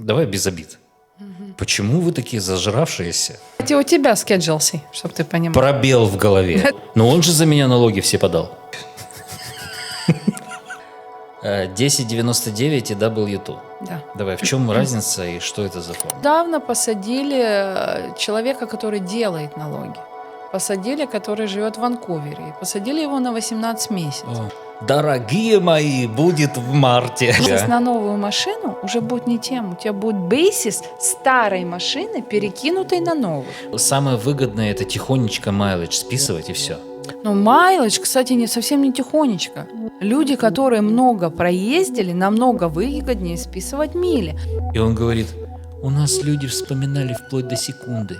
давай без обид. Почему вы такие зажравшиеся? Это у тебя скеджился, чтобы ты понимал. Пробел в голове. Но он же за меня налоги все подал. 1099 и W2. Да. Давай, в чем разница и что это за форма? Недавно посадили человека, который делает налоги. Посадили, который живет в Ванкувере. И посадили его на 18 месяцев. Дорогие мои, будет в марте. Сейчас на новую машину уже будет не тем. У тебя будет бейсис старой машины, перекинутой на новую. Самое выгодное это тихонечко майлидж списывать и все. Но майлидж, кстати, совсем не тихонечко. Люди, которые много проездили, намного выгоднее списывать мили. И он говорит, у нас люди вспоминали вплоть до секунды.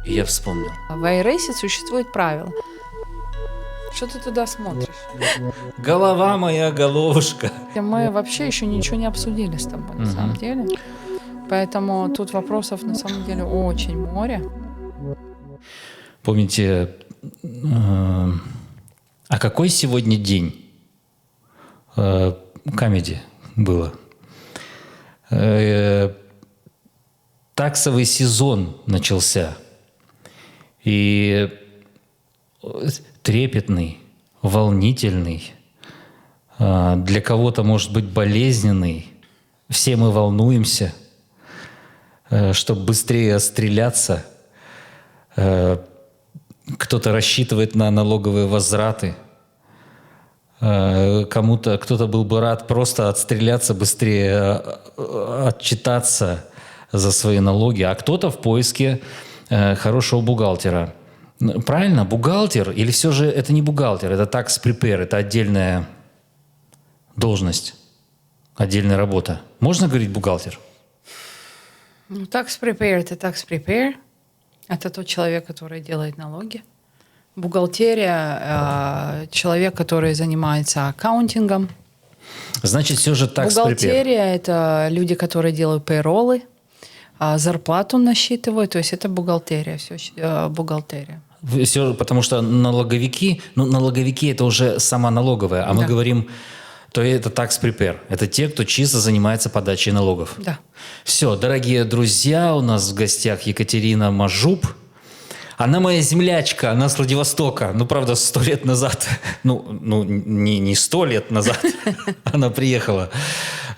И я вспомнил. В iRacing существует правило. Что ты туда смотришь? Голова моя, головушка. Мы вообще еще ничего не обсудили с тобой, на самом деле. Поэтому тут вопросов, на самом деле, очень море. Помните, а какой сегодня день? Камеди было. Таксовый сезон начался. И трепетный, волнительный, для кого-то, может быть, болезненный. Все мы волнуемся, чтобы быстрее отстреляться. Кто-то рассчитывает на налоговые возвраты. Кто-то был бы рад просто отстреляться быстрее, отчитаться за свои налоги, а кто-то в поиске хорошего бухгалтера. Правильно? Бухгалтер? Или все же это не бухгалтер, это tax prepare, это отдельная должность, отдельная работа. Можно говорить бухгалтер? Tax prepare – это tax prepare. Это тот человек, который делает налоги. Бухгалтерия – человек, который занимается аккаунтингом. Значит, все же tax prepare. Бухгалтерия – это люди, которые делают пейроллы, зарплату насчитывают. То есть это бухгалтерия, все бухгалтерия. Все, потому что налоговики это уже сама налоговая, а мы говорим, то это tax prepare. Это те, кто чисто занимается подачей налогов. Да. Все, дорогие друзья, у нас в гостях Екатерина Мажуб. Она моя землячка, она с Владивостока. Ну, правда, 100 лет назад. Не 100 лет назад. Она приехала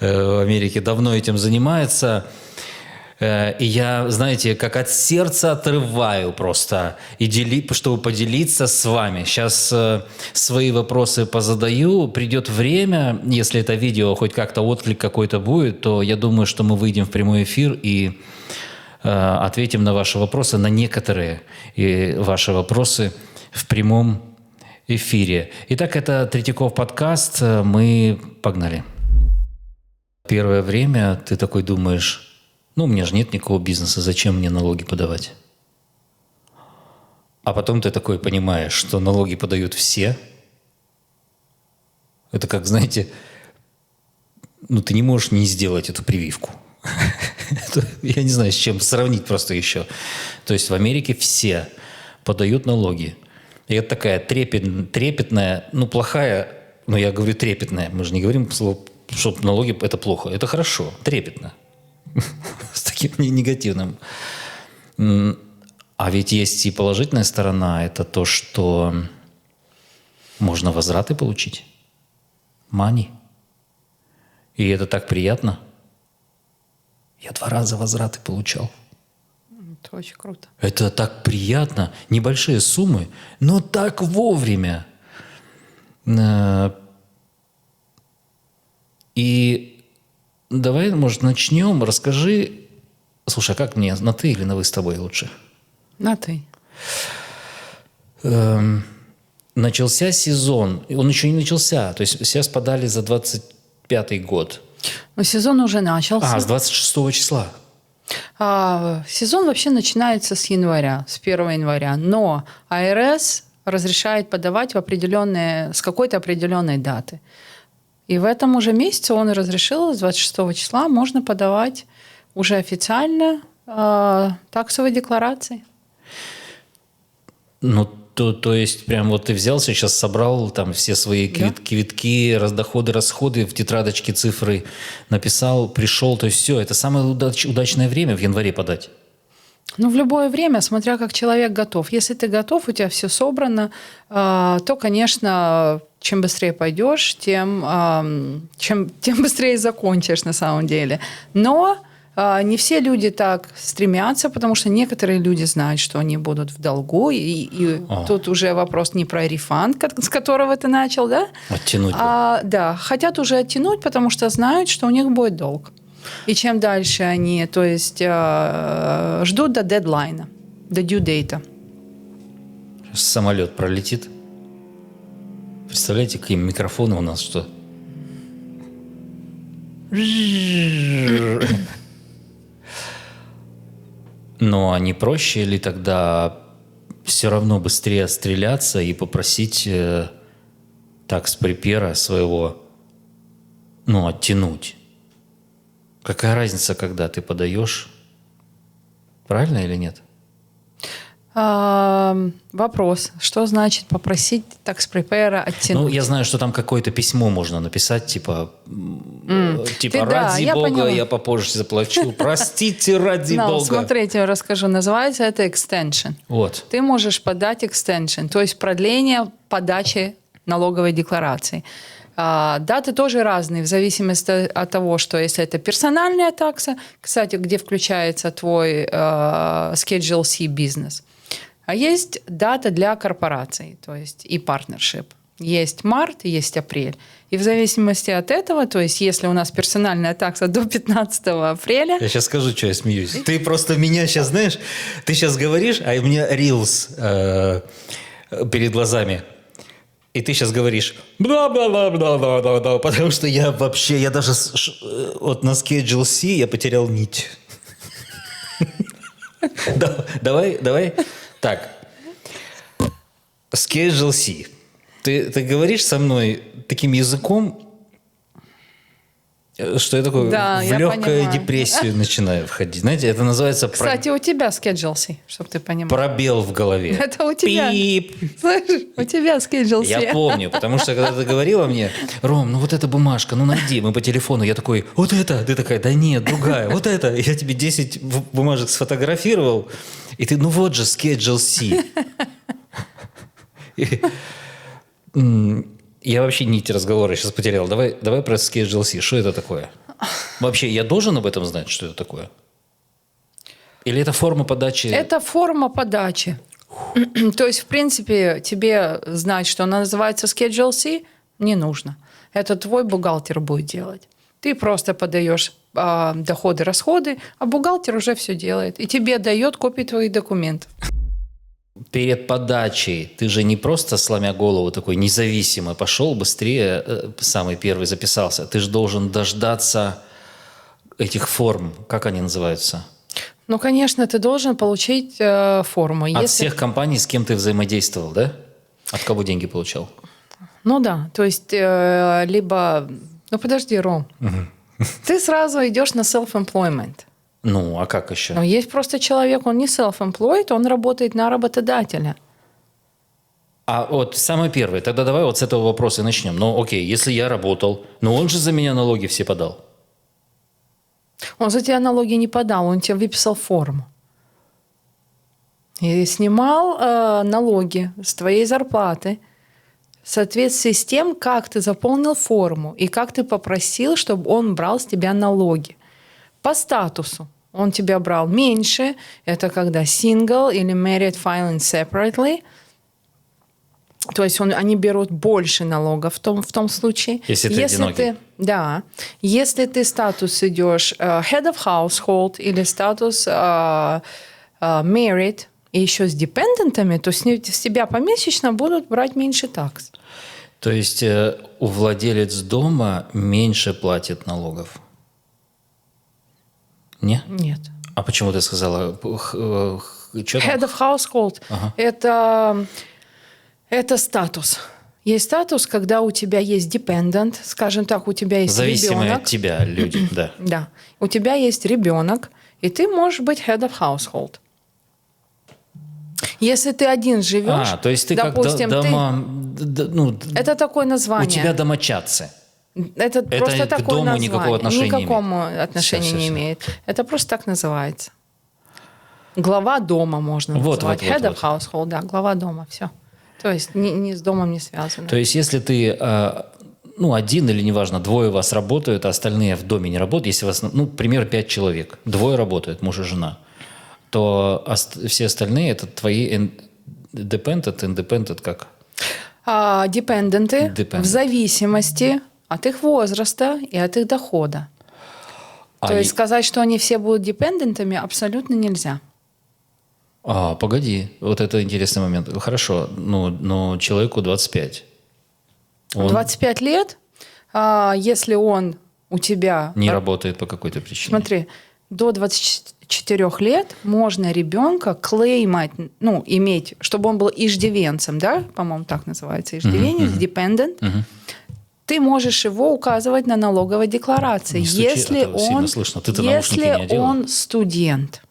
в Америке, давно этим занимается. И я, знаете, как от сердца отрываю просто, чтобы поделиться с вами. Сейчас свои вопросы позадаю. Придет время, если это видео хоть как-то отклик какой-то будет, то я думаю, что мы выйдем в прямой эфир и ответим на ваши вопросы, на некоторые ваши вопросы в прямом эфире. Итак, это Третьяков подкаст. Мы погнали. Первое время ты такой думаешь... у меня же нет никакого бизнеса, зачем мне налоги подавать? А потом ты такой понимаешь, что налоги подают все. Это как, знаете, ты не можешь не сделать эту прививку. Я не знаю, с чем сравнить просто еще. То есть в Америке все подают налоги. И это такая трепетная, плохая, я говорю трепетная, мы же не говорим, что налоги – это плохо. Это хорошо, трепетно. С таким негативным. А ведь есть и положительная сторона. Это то, что можно возвраты получить. Money. И это так приятно. Я 2 раза возвраты получал. Это очень круто. Это так приятно. Небольшие суммы, но так вовремя. И давай, может, начнем. Расскажи. Слушай, а как мне, на ты или на вы с тобой лучше? На ты. Начался сезон. Он еще не начался. То есть сейчас подали за 25-й год. Сезон уже начался. С 26 числа. Сезон вообще начинается с января, с 1 января. Но IRS разрешает подавать с какой-то определенной даты. И в этом уже месяце он разрешил, с 26 числа можно подавать уже официально таксовые декларации. то есть прям вот ты взял сейчас, собрал там все свои квитки, доходы, расходы, в тетрадочке цифры написал, пришел, то есть все, это самое удачное время в январе подать. Ну, в любое время, смотря как человек готов. Если ты готов, у тебя все собрано, то, конечно, чем быстрее пойдешь, тем быстрее закончишь на самом деле. Но не все люди так стремятся, потому что некоторые люди знают, что они будут в долгу, и тут уже вопрос не про рефанд, с которого ты начал, да? Оттянуть. Да, хотят уже оттянуть, потому что знают, что у них будет долг. И чем дальше они, то есть ждут до дедлайна, до due date. Самолет пролетит. Представляете, какие микрофоны у нас, что... Ну, а не проще ли тогда все равно быстрее отстреляться и попросить такс-препера своего, ну, оттянуть? Какая разница, когда ты подаешь? Правильно или нет? Вопрос. Что значит попросить такс-препера оттянуть? Ну, я знаю, что там какое-то письмо можно написать, типа ради я бога, поняла. я попозже заплачу. Простите, ради бога. Смотри, я тебе расскажу. Называется это extension. Вот. Ты можешь подать extension, то есть продление подачи налоговой декларации. Даты тоже разные в зависимости от того, что если это персональная такса, кстати, где включается твой Schedule C бизнес, а есть дата для корпораций, то есть и партнершип. Есть март, есть апрель. И в зависимости от этого, то есть если у нас персональная такса до 15 апреля... Я сейчас скажу, что я смеюсь. Ты просто меня сейчас, знаешь, ты сейчас говоришь, а у меня рилс перед глазами. И ты сейчас говоришь бла-бла-бла-бла-бла-бла, потому что я даже вот на Schedule C я потерял нить. Давай. Так. Schedule C. Ты говоришь со мной таким языком, что я такой в легкую депрессию начинаю входить. Знаете, это называется... Кстати, у тебя Schedule C, чтобы ты понимал. Пробел в голове. Это у тебя. Пип. Слышишь, у тебя Schedule C. Я помню, потому что когда ты говорила мне, Ром, ну вот эта бумажка, ну найди, мы по телефону, я такой, вот это, ты такая, да нет, другая, вот это. Я тебе 10 бумажек сфотографировал, и ты, ну вот же Schedule C. Я вообще нить разговора сейчас потерял. Давай про Schedule C. Что это такое? Вообще, я должен об этом знать, что это такое? Или это форма подачи? Это форма подачи. То есть, в принципе, тебе знать, что она называется Schedule C, не нужно. Это твой бухгалтер будет делать. Ты просто подаешь доходы, расходы, а бухгалтер уже все делает. И тебе дает копии твоих документов. Перед подачей ты же не просто, сломя голову, такой независимый пошел быстрее, самый первый записался. Ты же должен дождаться этих форм. Как они называются? Ну, конечно, ты должен получить форму. От всех компаний, с кем ты взаимодействовал, да? От кого деньги получал? Ну да, то есть либо... Ну подожди, Ром. Ты сразу идешь на self-employment. Ну, а как еще? Но есть просто человек, он не self-employed, он работает на работодателя. А вот самое первое, тогда давай вот с этого вопроса и начнем. Ну, окей, если я работал, но он же за меня налоги все подал. Он за тебя налоги не подал, он тебе выписал форму. И снимал налоги с твоей зарплаты в соответствии с тем, как ты заполнил форму и как ты попросил, чтобы он брал с тебя налоги. По статусу он тебя брал меньше, это когда single или married filing separately, то есть они берут больше налогов в том случае. Если ты одинокий. Да. Если ты статус идешь head of household или статус married, и еще с депендентами, то с тебя помесячно будут брать меньше такс. То есть у владелец дома меньше платит налогов? Не? Нет. А почему ты сказала? Head of household это статус. Есть статус, когда у тебя есть dependent, скажем так, у тебя есть зависимые ребенок. от тебя люди, да. Да. У тебя есть ребенок, и ты можешь быть head of household. Если ты один живешь, то есть ты допустим, как это такое у название. тебя домочадцы. Это просто к такое дому название. никакого отношения не Никакому отношения Всё, не всё, всё. имеет. Это просто так называется. Глава дома можно назвать. Head of household, да, глава дома, все. То есть ни с домом не связано. То есть если ты один или, неважно, двое вас работают, а остальные в доме не работают, если вас, пример 5 человек, двое работают, муж и жена, то все остальные это твои independent, как? Депенденты Dependent. в зависимости от их возраста и от их дохода. То есть сказать, что они все будут депендентами, абсолютно нельзя. Погоди, вот это интересный момент. Хорошо, но человеку 25. 25 лет, если он у тебя... Не работает по какой-то причине. Смотри, до 24 лет можно ребенка клеймать, иметь, чтобы он был иждивенцем, да, по-моему, так называется, иждивенец, dependent. Ты можешь его указывать на налоговой декларации, если он студент.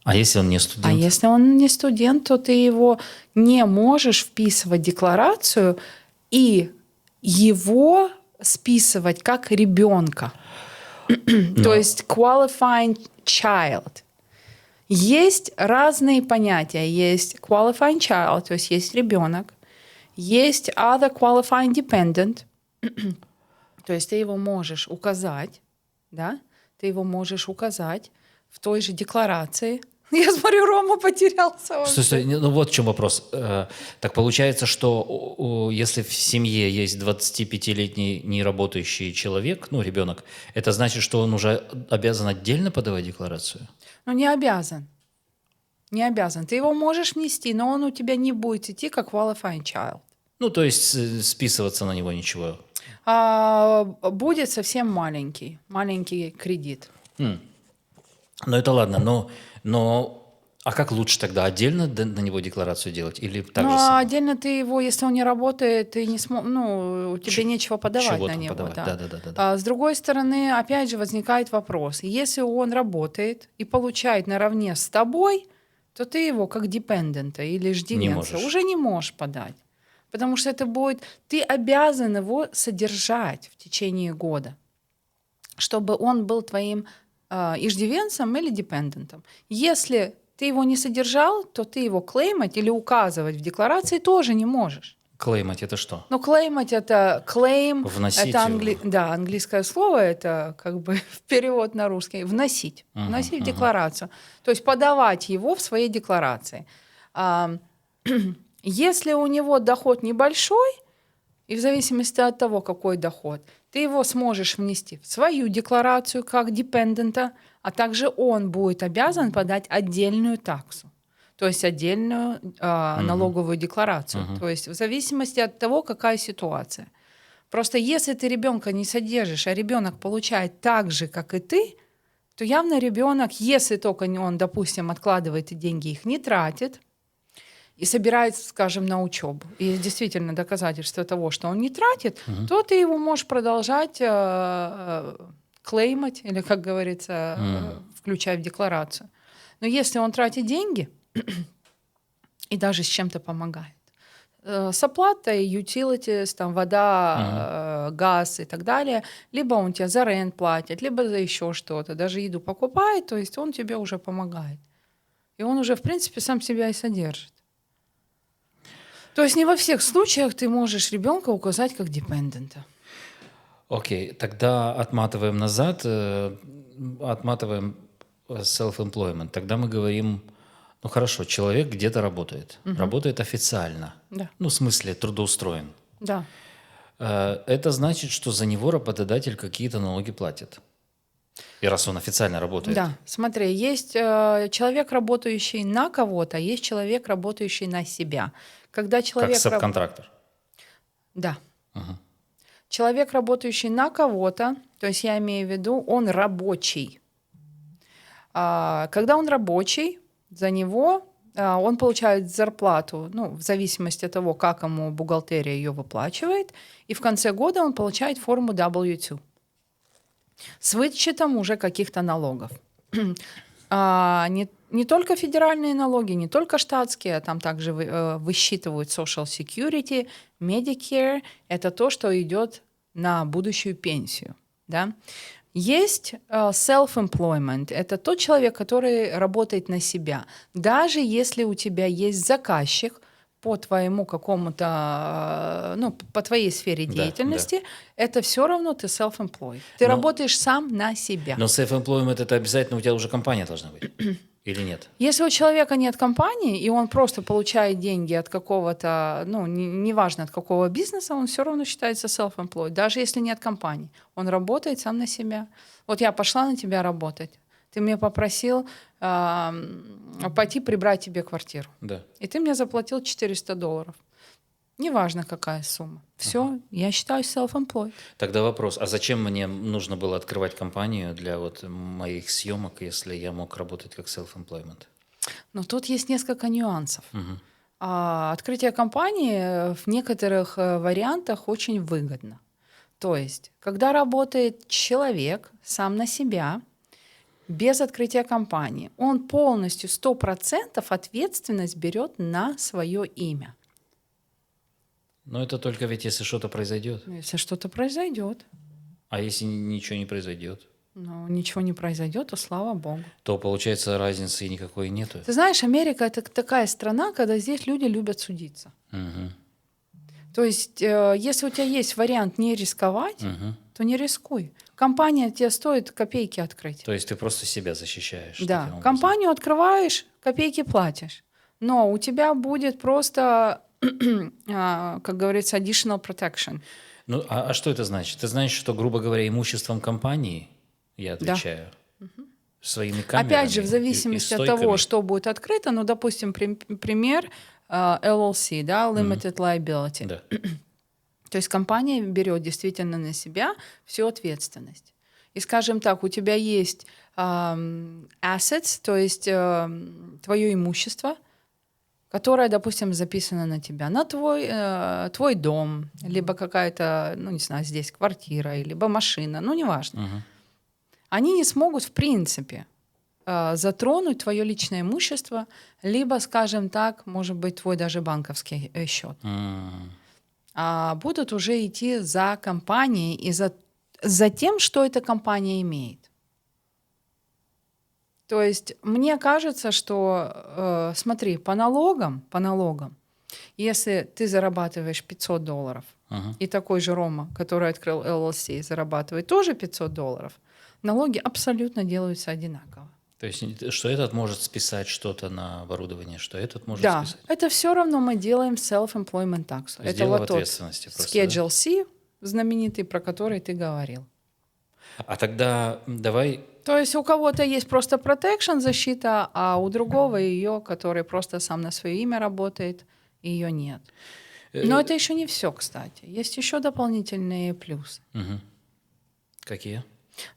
А если он не студент? А если он не студент, то ты его не можешь вписывать в декларацию и его списывать как ребенка. То есть qualifying child. Есть разные понятия. Есть qualifying child, то есть есть ребенок. Есть other qualifying dependent. То есть ты его можешь указать, да? Ты его можешь указать в той же декларации. Я смотрю, Рома потерялся. Стой, вот в чем вопрос. Так получается, что если в семье есть 25-летний неработающий человек, ребенок, это значит, что он уже обязан отдельно подавать декларацию? Не обязан. Не обязан. Ты его можешь внести, но он у тебя не будет идти как qualifying child. То есть списываться на него ничего? Будет совсем маленький кредит. Это ладно, но как лучше тогда? Отдельно на него декларацию делать или так же самое? Отдельно ты его, если он не работает, ты не тебе нечего подавать на него. Подавать. Да. А с другой стороны, опять же, возникает вопрос. Если он работает и получает наравне с тобой, то ты его как депендента или иждивенца уже не можешь подать. Потому что это будет... Ты обязан его содержать в течение года, чтобы он был твоим иждивенцем или депендентом. Если ты его не содержал, то ты его клеймать или указывать в декларации тоже не можешь. Клеймать это что? Клеймать это claim, вносить это английское слово, это как бы перевод на русский. Вносить в декларацию. То есть подавать его в своей декларации. Если у него доход небольшой, и в зависимости от того, какой доход, ты его сможешь внести в свою декларацию как депендента, а также он будет обязан подать отдельную таксу, то есть отдельную налоговую декларацию. То есть в зависимости от того, какая ситуация. Просто если ты ребенка не содержишь, а ребенок получает так же, как и ты, то явно ребенок, если только он, допустим, откладывает эти деньги, их не тратит, и собирается, скажем, на учебу, и есть действительно доказательства того, что он не тратит, то ты его можешь продолжать клеймать, или, как говорится, включать в декларацию. Но если он тратит деньги и даже с чем-то помогает, с оплатой, utilities, там, вода, газ и так далее, либо он тебе за рент платит, либо за еще что-то, даже еду покупает, то есть он тебе уже помогает. И он уже, в принципе, сам себя и содержит. То есть не во всех случаях ты можешь ребенка указать как депендента. Окей, тогда отматываем назад, отматываем self-employment. Тогда мы говорим, хорошо, человек где-то работает, работает официально. Да. В смысле трудоустроен. Да. Это значит, что за него работодатель какие-то налоги платит. И раз он официально работает. Да, смотри, есть человек, работающий на кого-то, есть человек, работающий на себя. Когда человек как сабконтрактор. Да. Человек, работающий на кого-то, то есть я имею в виду, он рабочий. Когда он рабочий, за него он получает зарплату, в зависимости от того, как ему бухгалтерия ее выплачивает, и в конце года он получает форму W-2 с вычетом уже каких-то налогов. Не только федеральные налоги, не только штатские, там также высчитывают Social Security, Medicare. Это то, что идет на будущую пенсию. Да? Есть self-employment. Это тот человек, который работает на себя. Даже если у тебя есть заказчик по твоему какому-то, по твоей сфере деятельности, это все равно ты self-employed. Ты работаешь сам на себя. Но self-employment это обязательно у тебя уже компания должна быть? Или нет? Если у человека нет компании, и он просто получает деньги от какого-то, неважно от какого бизнеса, он все равно считается self-employed, даже если нет компании. Он работает сам на себя. Вот я пошла на тебя работать. Ты меня попросил пойти прибрать тебе квартиру. Да. И ты мне заплатил $400. Неважно, какая сумма. Все, я считаюсь self-employed. Тогда вопрос, а зачем мне нужно было открывать компанию для вот моих съемок, если я мог работать как self-employment? Но тут есть несколько нюансов. Открытие компании в некоторых вариантах очень выгодно. То есть, когда работает человек сам на себя, без открытия компании, он полностью 100% ответственность берет на свое имя. Но это только ведь если что-то произойдет. Если что-то произойдет. А если ничего не произойдет? Ничего не произойдет, то слава богу. То, получается, разницы никакой нету. Ты знаешь, Америка — это такая страна, когда здесь люди любят судиться. Угу. То есть, если у тебя есть вариант не рисковать, то не рискуй. Компания тебе стоит копейки открыть. То есть ты просто себя защищаешь. Да, компанию открываешь, копейки платишь. Но у тебя будет просто, как говорится, additional protection. Ну, а что это значит? Это значит, что, грубо говоря, имуществом компании, я отвечаю, своими камерами. Опять же, в зависимости от того, что будет открыто, допустим, пример LLC, да, Limited Liability. Да. То есть компания берет действительно на себя всю ответственность. И, скажем так, у тебя есть assets, то есть твое имущество, которое, допустим, записано на тебя, на твой дом, либо какая-то, здесь квартира, либо машина, неважно. Они не смогут, в принципе, затронуть твое личное имущество, либо, скажем так, может быть, твой даже банковский счет. А будут уже идти за компанией и за тем, что эта компания имеет. То есть мне кажется, что, смотри, по налогам, если ты зарабатываешь $500, и такой же Рома, который открыл LLC, зарабатывает тоже $500, налоги абсолютно делаются одинаково. То есть, что этот может списать что-то на оборудование, что этот может списать? Да, это все равно мы делаем self-employment tax. Это дело в ответственности тот просто, Schedule C, знаменитый, про который ты говорил. А тогда давай... То есть у кого-то есть просто protection, защита, а у другого ее, который просто сам на свое имя работает, ее нет. Но это еще не все, кстати. Есть еще дополнительные плюсы. Какие?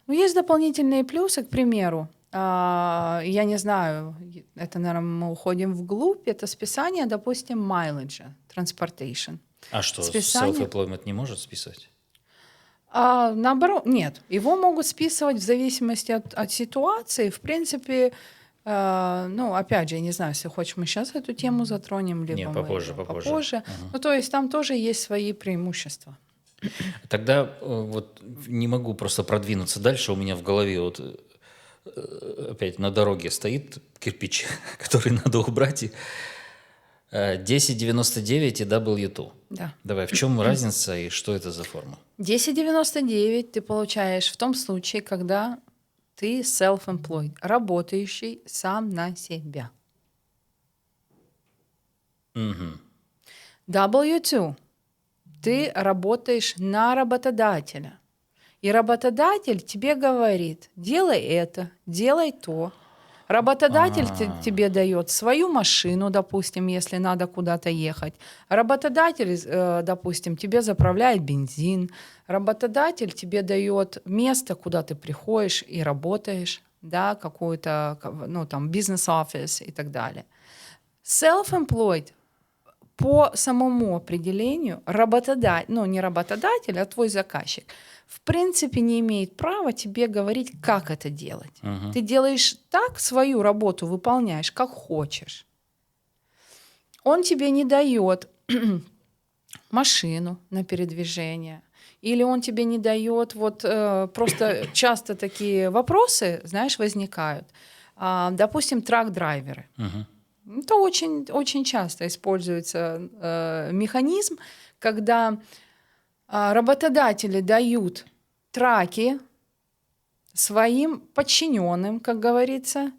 Есть дополнительные плюсы, к примеру, я не знаю, это, наверное, мы уходим вглубь, это списание, допустим, mileage, transportation. А что, списание... self-employment не может списать? Наоборот, нет. Его могут списывать в зависимости от ситуации. В принципе, опять же, я не знаю, если хочешь, мы сейчас эту тему затронем, либо попозже. То есть там тоже есть свои преимущества. Тогда вот не могу просто продвинуться дальше. У меня в голове вот опять на дороге стоит кирпич, который надо убрать. 1099 и W2. Да. Давай, в чем разница и что это за форма? 1099 ты получаешь в том случае, когда ты self-employed, работающий сам на себя. W2 ты работаешь на работодателя. И работодатель тебе говорит, делай это, делай то. Работодатель тебе дает свою машину, допустим, если надо куда-то ехать. Работодатель, допустим, тебе заправляет бензин. Работодатель тебе дает место, куда ты приходишь и работаешь, да, какой-то, бизнес-офис и так далее. Self-employed по самому определению работодатель, не работодатель, а твой заказчик, в принципе не имеет права тебе говорить, как это делать. Ты делаешь так, свою работу выполняешь, как хочешь. Он тебе не дает машину на передвижение, или он тебе не дает, просто часто такие вопросы, знаешь, возникают. Допустим, трак-драйверы. Это очень, очень часто используется механизм, когда работодатели дают траки своим подчиненным, как говорится.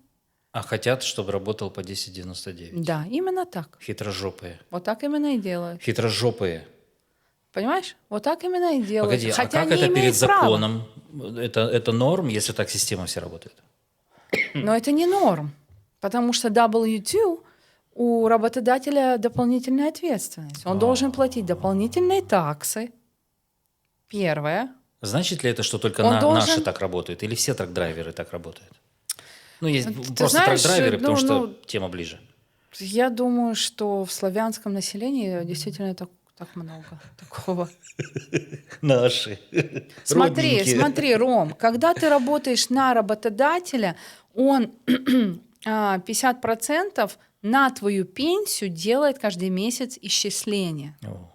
А хотят, чтобы работал по 10.99. Да, именно так. Хитрожопые. Вот так именно и делают. Хитрожопые. Понимаешь? Вот так именно и делают. Погоди, Хотя а как не это перед имеют права. законом? Это норм, если так система вся работает? Но это не норм, потому что W2 у работодателя дополнительная ответственность. Он должен платить дополнительные таксы. Первое. Значит ли это, что только Он должен- наши так работают? Или все трак-драйверы так работают? Ну, есть Ты просто знаешь, трак-драйверы, потому ну, что тема ближе. Я думаю, что в славянском населении действительно так много такого. Наши. Смотри, Ром, когда ты работаешь на работодателя, он 50% на твою пенсию делает каждый месяц исчисления. О,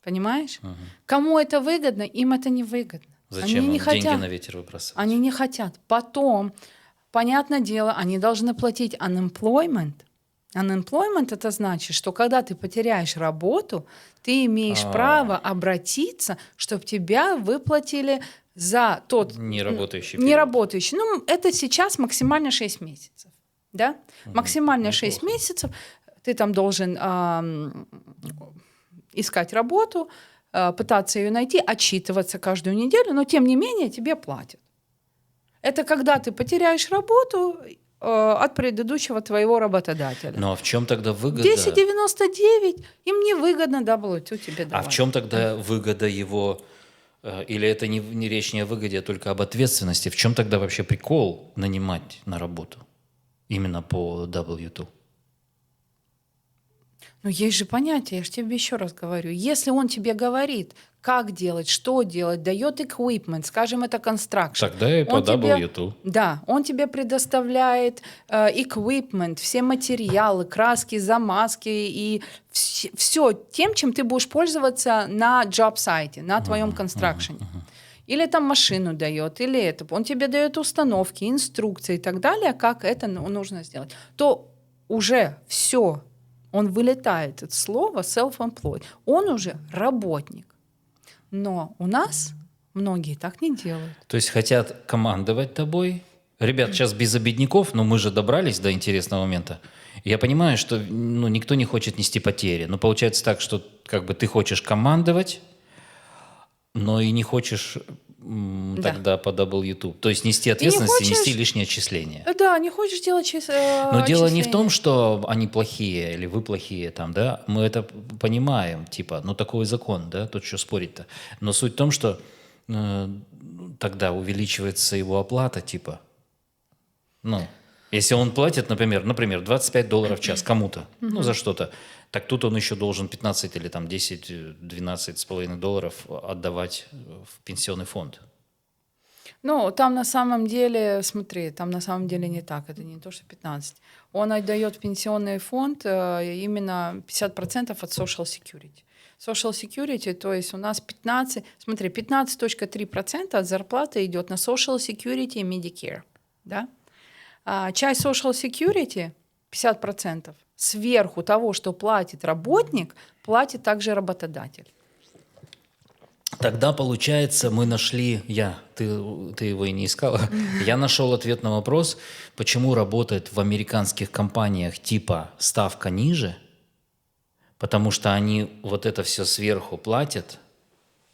Понимаешь? Кому это выгодно, им это не выгодно. зачем Они не им деньги хотят. на ветер выбрасывать? Они не хотят. Потом, понятное дело, они должны платить unemployment. Unemployment – это значит, что когда ты потеряешь работу, ты имеешь право обратиться, чтобы тебя выплатили за тот… Неработающий период. Неработающий. Ну, это сейчас максимально 6 месяцев. Да? Максимально 6 месяцев ты там должен искать работу, пытаться ее найти, отчитываться каждую неделю, но тем не менее тебе платят. Это когда ты потеряешь работу от предыдущего твоего работодателя. Ну а в чем тогда выгода? 10,99 им невыгодно W2 тебе давать. А в чем тогда выгода его? Или это не речь не о выгоде, а только об ответственности? В чем тогда вообще прикол нанимать на работу? Именно по W2? Ну, есть же понятие, я же тебе еще раз говорю. Если он тебе говорит, как делать, что делать, дает equipment, скажем, это construction. Тогда и по он тебе- W2. Да, он тебе предоставляет equipment, все материалы, краски, замазки и все тем, чем ты будешь пользоваться на job-сайте, на твоем construction. Или там машину дает, или это. Он тебе дает установки, инструкции и так далее, как это нужно сделать. То уже все, он вылетает от слова self-employed. Он уже работник. Но у нас многие так не делают. То есть хотят командовать тобой. Ребят, сейчас без обедняков, но мы же добрались до интересного момента. Я понимаю, что никто не хочет нести потери. Но получается так, что как бы ты хочешь командовать, но и не хочешь тогда по W2. То есть нести ответственность и нести лишнее отчисление. Да, не хочешь делать Но дело не в том, что они плохие или вы плохие, там, да, мы это понимаем, типа, такой закон, да, тут что спорить-то. Но суть в том, что тогда увеличивается его оплата, типа, если он платит, например, $25 в час кому-то, за что-то, так тут он еще должен 15 или там 10-12,5 $ отдавать в пенсионный фонд. Ну, там на самом деле, смотри, там на самом деле не так, это не то, что 15. Он отдает в пенсионный фонд именно 50% от Social Security. Social Security, то есть у нас 15,3% от зарплаты идет на Social Security и Medicare. Да? Часть Social Security, 50%, сверху того, что платит работник, платит также работодатель. Тогда, получается, мы нашли, ты его и не искала, я нашел ответ на вопрос, почему работает в американских компаниях типа ставка ниже, потому что они вот это все сверху платят,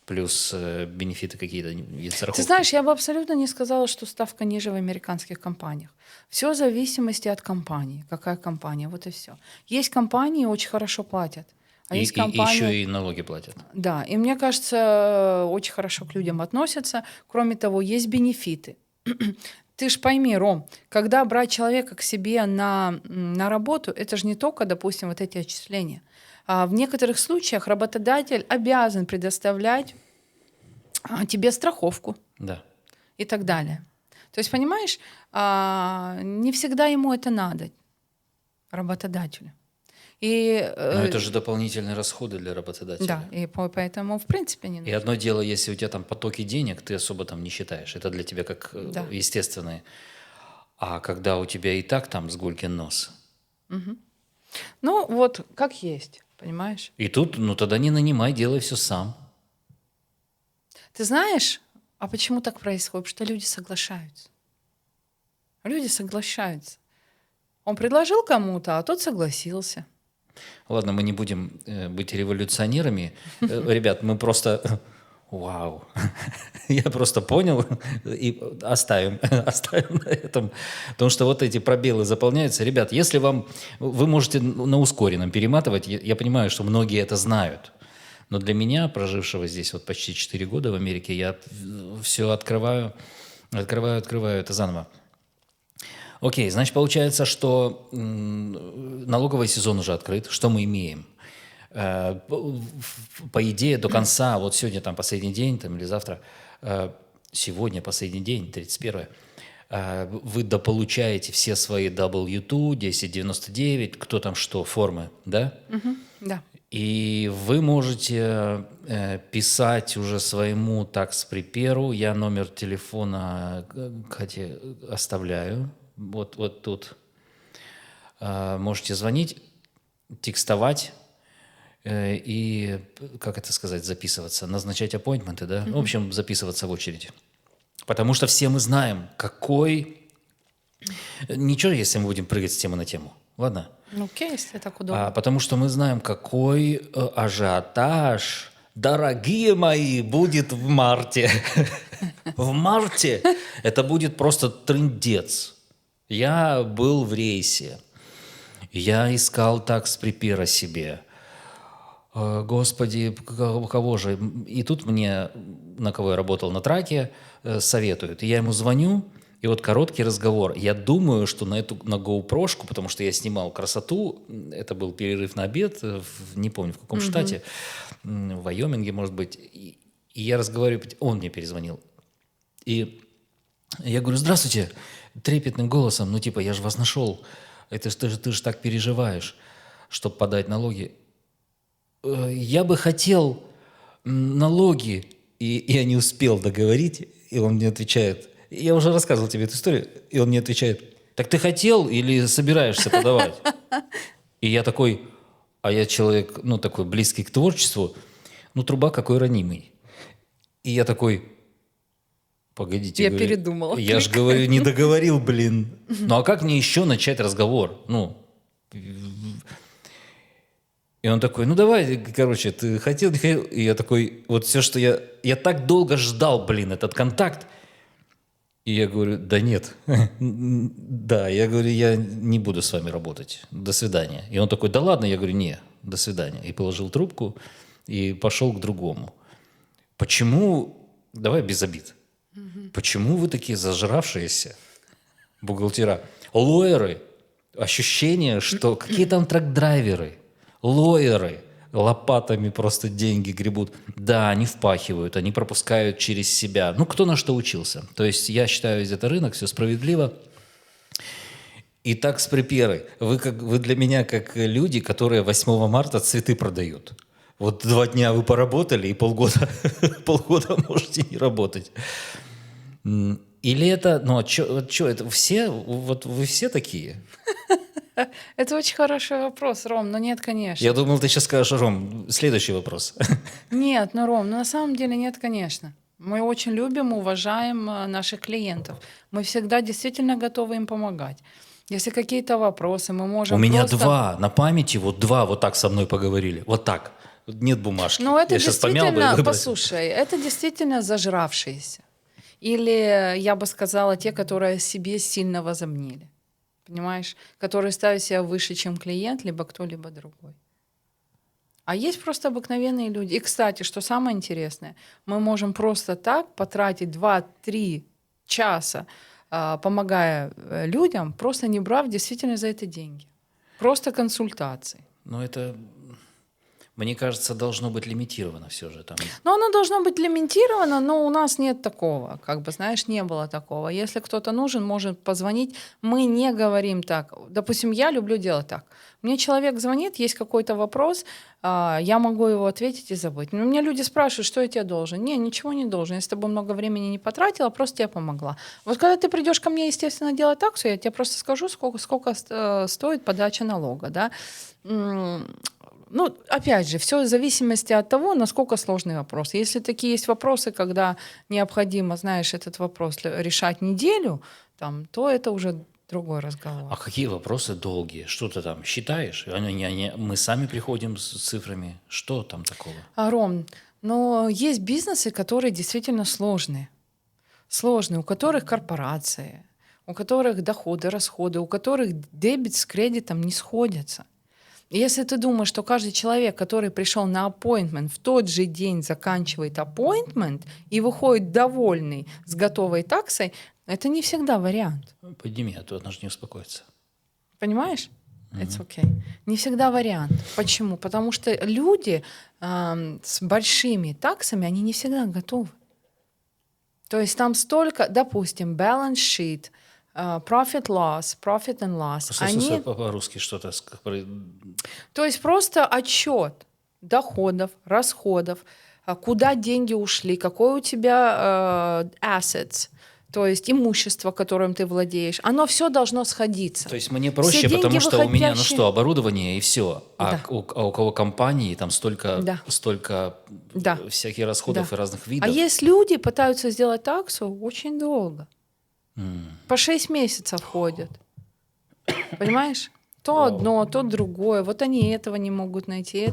плюс бенефиты какие-то из страховки. Ты знаешь, я бы абсолютно не сказала, что ставка ниже в американских компаниях. Все в зависимости от компании. Какая компания, вот и все. Есть компании, очень хорошо платят. А есть компании... еще и налоги платят. Да, и мне кажется, очень хорошо к людям относятся. Кроме того, есть бенефиты. Ты ж пойми, Ром, когда брать человека к себе на работу, это же не только, допустим, вот эти отчисления. В некоторых случаях работодатель обязан предоставлять тебе страховку Да. и так далее. То есть, понимаешь, не всегда ему это надо, работодателю. И, Но это же дополнительные расходы для работодателя. да, и поэтому, в принципе, не И нужно. одно дело, если у тебя там потоки денег, ты особо там не считаешь. Это для тебя как Да. естественные. А когда у тебя и так там сгулькин нос, Ну, вот как есть, понимаешь? и тут, ну тогда не нанимай, делай все сам. Ты знаешь, а почему так происходит? Потому что люди соглашаются. Люди соглашаются. Он предложил кому-то, а тот согласился. Ладно, мы не будем быть революционерами. Ребят, мы просто... Вау. Я просто понял и оставим на этом. Потому что вот эти пробелы заполняются. Ребят, если вам... Вы можете на ускоренном перематывать. Я понимаю, что многие это знают. Но для меня, прожившего здесь вот почти 4 года в Америке, я все открываю это заново. Окей, значит, получается, что налоговый сезон уже открыт. Что мы имеем? По идее, до конца, вот сегодня там последний день, там, или завтра, сегодня последний день, 31 вы дополучаете все свои W2, 1099, кто там что, формы, да? Да. И вы можете писать уже своему такс-преперу. Я номер телефона, Кате, оставляю. Вот тут. Можете звонить, текстовать и, как это сказать, записываться, назначать аппоинтменты, да? В общем, записываться в очередь. Потому что все мы знаем, какой... Ничего, если мы будем прыгать с темы на тему. Ладно? Ну, окей, если так удобно. Потому что мы знаем, какой ажиотаж, дорогие мои, будет в марте. В марте это будет просто трындец. Я был в рейсе. Я искал такс-препера себе. Господи, кого же? И тут мне, на кого я работал на траке, советуют. И я ему звоню, и вот короткий разговор. Я думаю, что на GoPro-шку, потому что я снимал красоту, это был перерыв на обед, не помню в каком штате, в Вайоминге, может быть. И я разговариваю, он мне перезвонил. И я говорю: здравствуйте, трепетным голосом, ну типа, я же вас нашел, это ж ты же так переживаешь, чтобы подать налоги. Я бы хотел налоги, и я не успел договорить, и он мне отвечает, я уже рассказывал тебе эту историю, и он мне отвечает: так ты хотел или собираешься подавать? И я такой, а я человек, ну, такой близкий к творчеству, ну, труба какой ранимый. И я такой: погодите, Я говорю, передумала. я же говорю, не договорил, блин. Ну, а как мне еще начать разговор? Ну, и он такой: ну, давай, короче, ты хотел, не хотел. И я такой, вот все, что я так долго ждал, блин, этот контакт. И я говорю: да нет, да, я говорю, я не буду с вами работать, до свидания. И он такой: да ладно, я говорю, не, до свидания. И положил трубку и пошел к другому. Почему, давай без обид, почему вы такие зажравшиеся бухгалтера? Лоеры, ощущение, что какие там трак-драйверы, лоеры лопатами просто деньги гребут. Да, они впахивают, они пропускают через себя. Ну, кто на что учился. То есть я считаю, это рынок, все справедливо. И такс-преперы. Вы для меня как люди, которые 8 марта цветы продают. Вот 2 дня вы поработали, и полгода можете не работать. Или это, ну, что, это все, вот вы все такие? Это очень хороший вопрос, Ром, но нет, конечно. Я думал, ты сейчас скажешь: Ром, следующий вопрос. Нет, ну, Ром, ну, на самом деле нет, конечно. Мы очень любим, уважаем наших клиентов. Мы всегда действительно готовы им помогать. Если какие-то вопросы, мы можем У меня просто... 2 на памяти, вот 2 вот так со мной поговорили. Вот так. Нет бумажки. Ну, это Я сейчас помял бы и действительно, выбросил. послушай, это действительно зажравшиеся. Или, я бы сказала, те, которые о себе сильно возомнили. Понимаешь? Которые ставят себя выше, чем клиент, либо кто-либо другой. А есть просто обыкновенные люди. И, кстати, что самое интересное, мы можем просто так потратить 2-3 часа, помогая людям, просто не брав действительно за это деньги. Просто консультации. Ну, это... Мне кажется, должно быть лимитировано все же там. Но оно должно быть лимитировано, но у нас нет такого. Как бы, знаешь, не было такого. Если кто-то нужен, может позвонить. Мы не говорим так. Допустим, я люблю делать так. Мне человек звонит, есть какой-то вопрос, я могу его ответить и забыть. Но меня люди спрашивают, что я тебе должен. Не, ничего не должен. Я с тобой много времени не потратила, просто тебе помогла. Вот когда ты придешь ко мне, естественно, делать таксу, я тебе просто скажу, сколько стоит подача налога. Да? Ну, опять же, все в зависимости от того, насколько сложный вопрос. Если такие есть вопросы, когда необходимо, знаешь, этот вопрос решать неделю, там, то это уже другой разговор. А какие вопросы долгие? Что ты там считаешь? Мы сами приходим с цифрами. Что там такого? Ром, но есть бизнесы, которые действительно сложные. Сложные, у которых корпорации, у которых доходы, расходы, у которых дебет с кредитом не сходятся. Если ты думаешь, что каждый человек, который пришел на appointment, в тот же день заканчивает appointment и выходит довольный с готовой таксой, это не всегда вариант. Подними, а то она же не успокоится. Понимаешь? It's okay. Не всегда вариант. Почему? Потому что люди с большими таксами, они не всегда готовы. То есть там столько, допустим, balance sheet, profit and loss. Они... По-русски что-то. То есть просто отчет доходов, расходов, куда деньги ушли, какой у тебя assets, то есть имущество, которым ты владеешь, оно все должно сходиться. То есть мне проще, потому что у меня, оборудование и все. А у кого компании там столько всяких расходов и разных видов. А есть люди, пытаются сделать таксу очень долго. По 6 месяцев ходят. Понимаешь? То одно, то другое. Вот они этого не могут найти.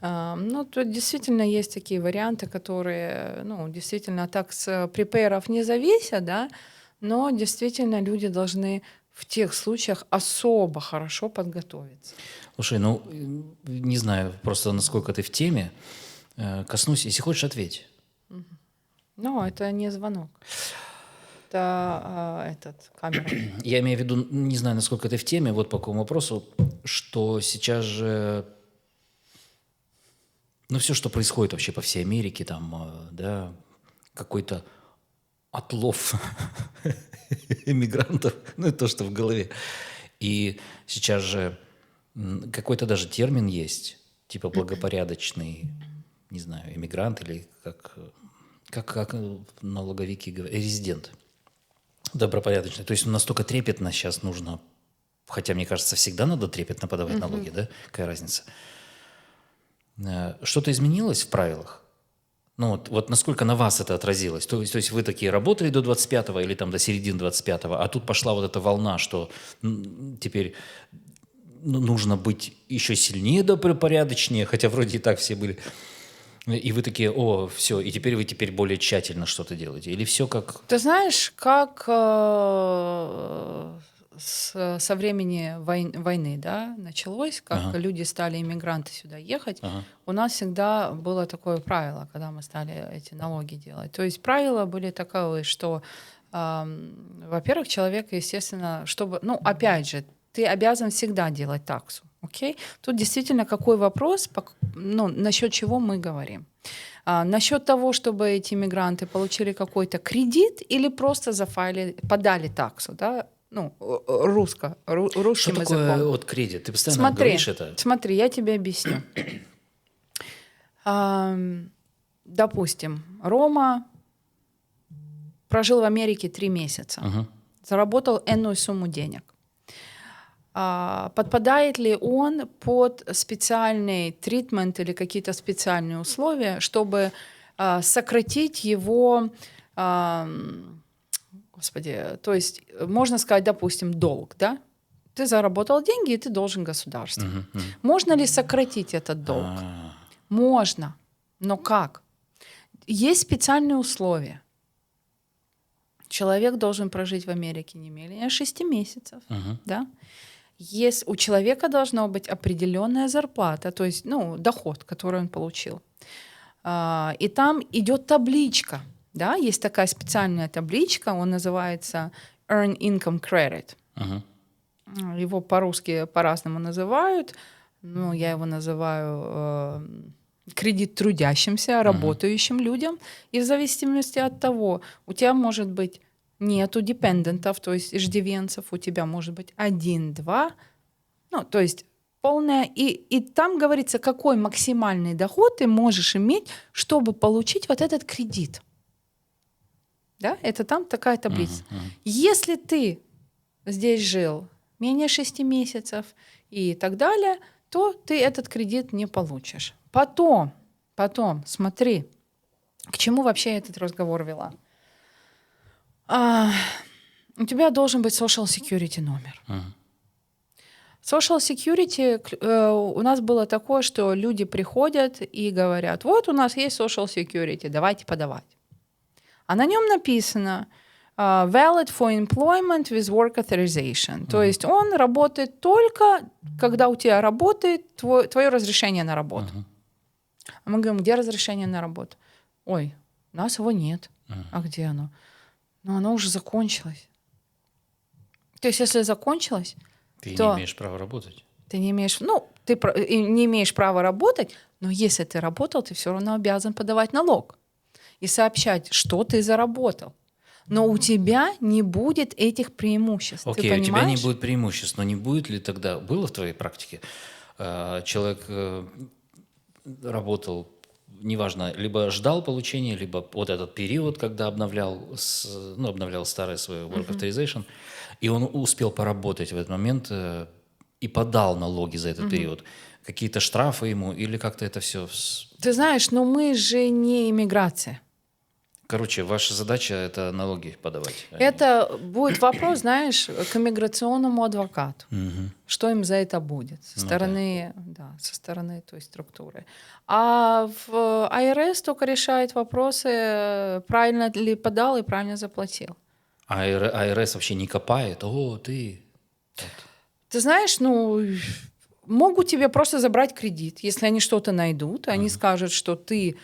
Ну, тут действительно есть такие варианты, которые, ну, действительно так с препейеров не зависят, да, но действительно люди должны в тех случаях особо хорошо подготовиться. Слушай, ну, не знаю просто, насколько ты в теме. Коснусь, если хочешь, ответь. Ну, это не звонок. Это камера. Я имею в виду, не знаю, насколько ты в теме, вот по какому вопросу, что сейчас же, ну, все, что происходит вообще по всей Америке, там, да, какой-то отлов иммигрантов, ну, это то, что в голове. И сейчас же какой-то даже термин есть, типа благопорядочный, не знаю, иммигрант или как налоговики говорят, резидент. Добропорядочный. То есть настолько трепетно сейчас нужно, хотя, мне кажется, всегда надо трепетно подавать налоги, да? Какая разница? Что-то изменилось в правилах? Ну, вот насколько на вас это отразилось? То есть вы такие работали до 25-го или там до середины 25-го, а тут пошла вот эта волна, что теперь нужно быть еще сильнее добропорядочнее, хотя вроде и так все были. И вы такие, все, и теперь вы более тщательно что-то делаете? Или все как... Ты знаешь, как со времени войны, да, началось, как люди стали, иммигранты, сюда ехать, у нас всегда было такое правило, когда мы стали эти налоги делать. То есть правила были таковы, что, во-первых, человек, естественно, чтобы... Ну, опять же, ты обязан всегда делать таксу. Окей? Тут действительно какой вопрос, ну, насчет чего мы говорим. Насчет того, чтобы эти мигранты получили какой-то кредит или просто подали таксу, да? Ну, русским языком. Что такое вот кредит? Ты постоянно говоришь это. Смотри, я тебе объясню. Допустим, Рома прожил в Америке 3 месяца, заработал энную сумму денег. Подпадает ли он под специальный тритмент или какие-то специальные условия, чтобы сократить его, то есть, можно сказать, допустим, долг, да? Ты заработал деньги, и ты должен государству. Можно ли сократить этот долг? Можно. Но как? Есть специальные условия. Человек должен прожить в Америке не менее 6 месяцев, да? У человека должна быть определенная зарплата, то есть, ну, доход, который он получил. И там идет табличка, да, есть такая специальная табличка, он называется Earn Income Credit. Его по-русски по-разному называют. ну, я его называю кредит трудящимся, работающим людям. И в зависимости от того, у тебя может быть нету депендентов, то есть иждивенцев, у тебя может быть 1-2, ну, то есть полная. И там говорится, какой максимальный доход ты можешь иметь, чтобы получить вот этот кредит. Да, это там такая таблица. Если ты здесь жил менее 6 месяцев и так далее, то ты этот кредит не получишь. Потом, смотри, к чему вообще я этот разговор вела. У тебя должен быть social security номер. Social security, у нас было такое, что люди приходят и говорят, вот у нас есть social security, давайте подавать. А на нем написано valid for employment with work authorization. То есть он работает только, когда у тебя работает твое разрешение на работу. А мы говорим, где разрешение на работу? Ой, у нас его нет. А где оно? Ну, оно уже закончилось. То есть если закончилось, Ты то не имеешь права работать. ты не имеешь, не имеешь права работать, но если ты работал, ты все равно обязан подавать налог и сообщать, что ты заработал. Но у тебя не будет этих преимуществ. Окей, ты у тебя не понимаешь? будет преимуществ, но не будет ли тогда, было в твоей практике, человек работал, неважно, либо ждал получения, либо вот этот период, когда обновлял старое свое work authorization, и он успел поработать в этот момент и подал налоги за этот период. Какие-то штрафы ему или как-то это все... Ты знаешь, но мы же не иммиграция. Короче, ваша задача – это налоги подавать. Это будет вопрос, знаешь, к иммиграционному адвокату. Что им за это будет со стороны, со стороны той структуры. А в IRS только решает вопросы, правильно ли подал и правильно заплатил. А АРС вообще не копает? О, ты... Ты знаешь, могут тебе просто забрать кредит, если они что-то найдут, они скажут, что ты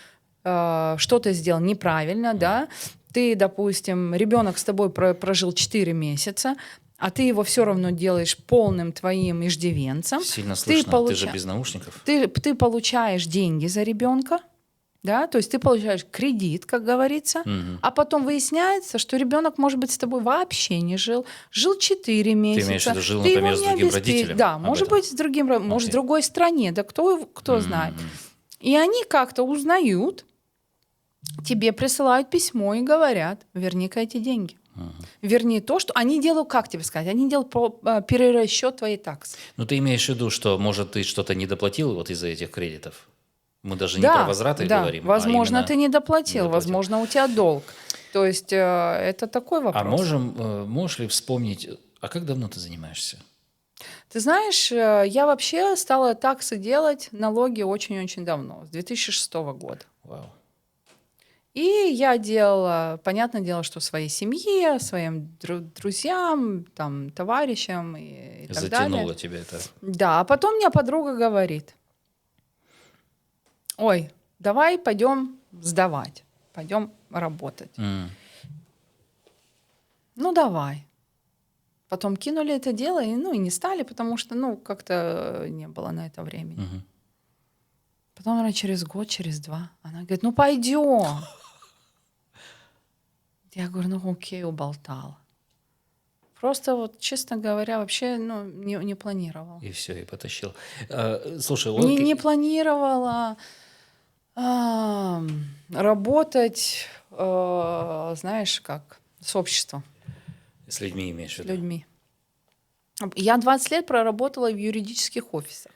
что-то сделал неправильно, да, ты, допустим, ребенок с тобой прожил 4 месяца, а ты его все равно делаешь полным твоим иждивенцем. Сильно слышно, ты же без наушников. Ты получаешь деньги за ребенка, да, то есть ты получаешь кредит, как говорится, а потом выясняется, что ребенок, может быть, с тобой вообще не жил 4 месяца. Ты имеешь в виду, жил, ты его например, с не другим обеспечил. родителем? Да, может быть, с другим, может, в другой стране, да кто знает. И они как-то узнают, тебе присылают письмо и говорят, верни-ка эти деньги. Верни то, что... Они делают, как тебе сказать, они делают перерасчет твоей таксы. Ну, ты имеешь в виду, что, может, ты что-то не доплатил вот из-за этих кредитов? Мы даже не про возвраты говорим, возможно, а ты не доплатил, возможно, у тебя долг. То есть это такой вопрос. Можешь ли вспомнить, а как давно ты занимаешься? Ты знаешь, я вообще стала таксы делать, налоги очень-очень давно, с 2006 года. Вау. И я делала, понятное дело, что своей семье, своим друзьям, там, товарищам и так далее. Затянуло тебя это. Да, а потом мне подруга говорит, ой, давай пойдем сдавать, пойдем работать. Ну, давай. Потом кинули это дело, и не стали, потому что, как-то не было на это времени. Потом, наверное, через год, через 2, она говорит, ну, пойдем. Я говорю, окей, уболтала. Просто вот, честно говоря, вообще не планировала. И все, и потащил. Слушай, не планировала работать, знаешь, как, с обществом. С людьми имеешь в виду? С людьми. Я 20 лет проработала в юридических офисах.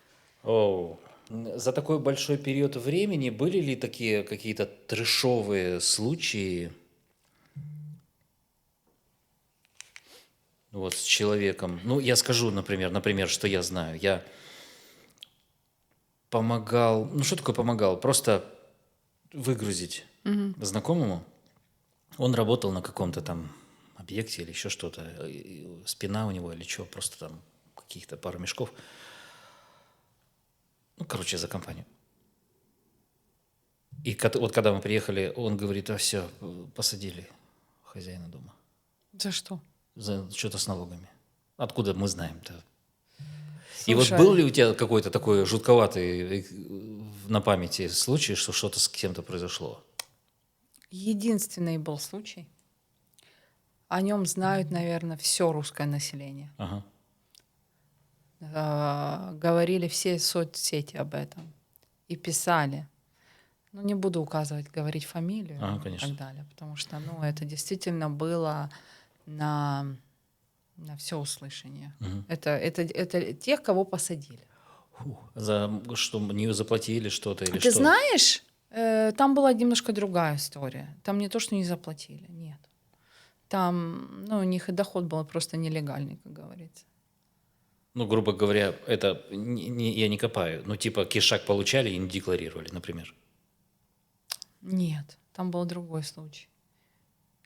За такой большой период времени были ли такие какие-то трэшовые случаи вот с человеком? Ну, я скажу, например, что я знаю. Я помогал, что такое помогал? Просто выгрузить знакомому. Он работал на каком-то там объекте или еще что-то. Спина у него или что, просто там каких-то пару мешков. За компанию. И вот когда мы приехали, он говорит, все, посадили хозяина дома. За что? За что-то с налогами. Откуда мы знаем-то? И вот Слушай. был ли у тебя какой-то такой жутковатый на памяти случай, что что-то с кем-то произошло? Единственный был случай. О нем знают, наверное, все русское население. Ага. Говорили все соцсети об этом. И писали. Ну, не буду указывать, говорить фамилию Ага, и конечно. так далее. Потому что, ну, это действительно было на все услышание. Это тех, кого посадили. За что не заплатили что-то или Ты что? знаешь, там была немножко другая история. Там не то, что не заплатили, нет. Там, ну, у них и доход был просто нелегальный, как говорится. Ну, грубо говоря, это я не копаю. Ну, типа кишак получали и не декларировали, например. Нет, там был другой случай.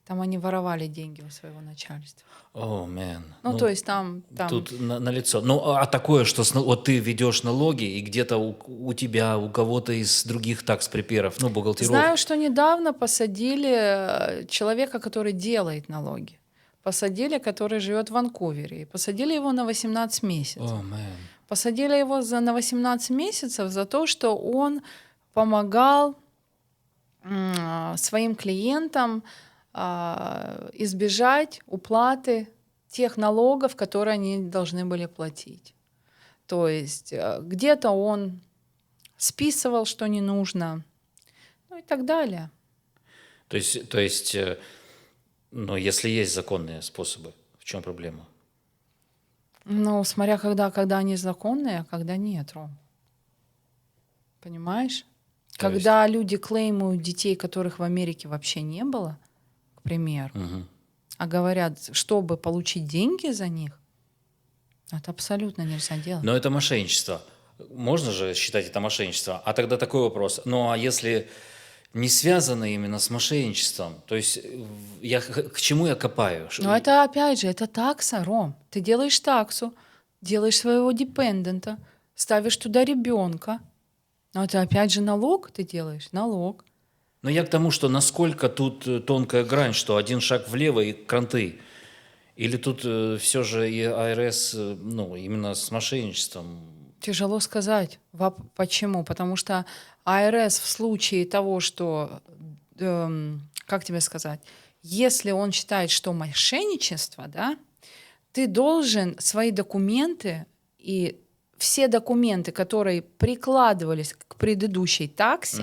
Там они воровали деньги у своего начальства. О, мэн. Ну, то есть там... Тут на лицо. Ну, а такое, что вот ты ведешь налоги, и где-то у тебя, у кого-то из других такс-преперов, ну, бухгалтеров... Знаю, что недавно посадили человека, который делает налоги. Посадили, который живет в Ванкувере. И посадили его на 18 месяцев. О, мэн. Посадили его на 18 месяцев за то, что он помогал своим клиентам избежать уплаты тех налогов, которые они должны были платить. То есть где-то он списывал, что не нужно, ну и так далее. То есть, ну, если есть законные способы, в чем проблема? Ну, смотря когда они законные, а когда нет, Ром. Понимаешь? Когда люди клеймуют детей, которых в Америке вообще не было, к примеру, а говорят, чтобы получить деньги за них, это абсолютно нельзя делать. Но это мошенничество. Можно же считать это мошенничеством? А тогда такой вопрос. Ну, а если не связано именно с мошенничеством, то есть к чему я копаю? Но это, опять же, это такса, Ром. Ты делаешь таксу, делаешь своего депендента, ставишь туда ребенка. Но это, опять же, налог ты делаешь, налог. Но я к тому, что насколько тут тонкая грань, что один шаг влево и кранты. Или тут все же и АРС, ну, именно с мошенничеством. Тяжело сказать. Почему? Потому что АРС в случае того, что, как тебе сказать, если он считает, что мошенничество, да, ты должен свои документы и все документы, которые прикладывались к предыдущей таксе,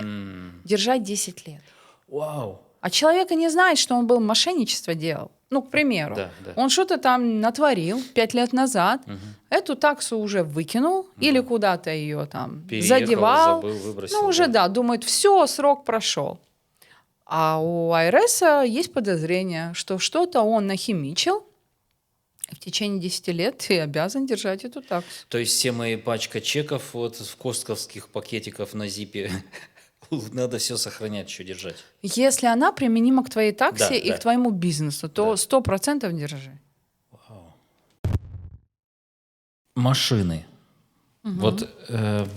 держать 10 лет. Вау. А человек и не знает, что он был мошенничество делал. Ну, к примеру, Да. он что-то там натворил 5 лет назад, эту таксу уже выкинул или куда-то ее там Переехал, задевал. забыл, выбросил. Ну, уже да, думает, все, срок прошел. А у АРС есть подозрение, что что-то он нахимичил, и в течение 10 лет ты обязан держать эту таксу. То есть все мои пачка чеков вот в костковских пакетиков на зипе, надо все сохранять, еще держать. Если она применима к твоей таксе Да, и да. к твоему бизнесу, то 100% держи. Машины. Вот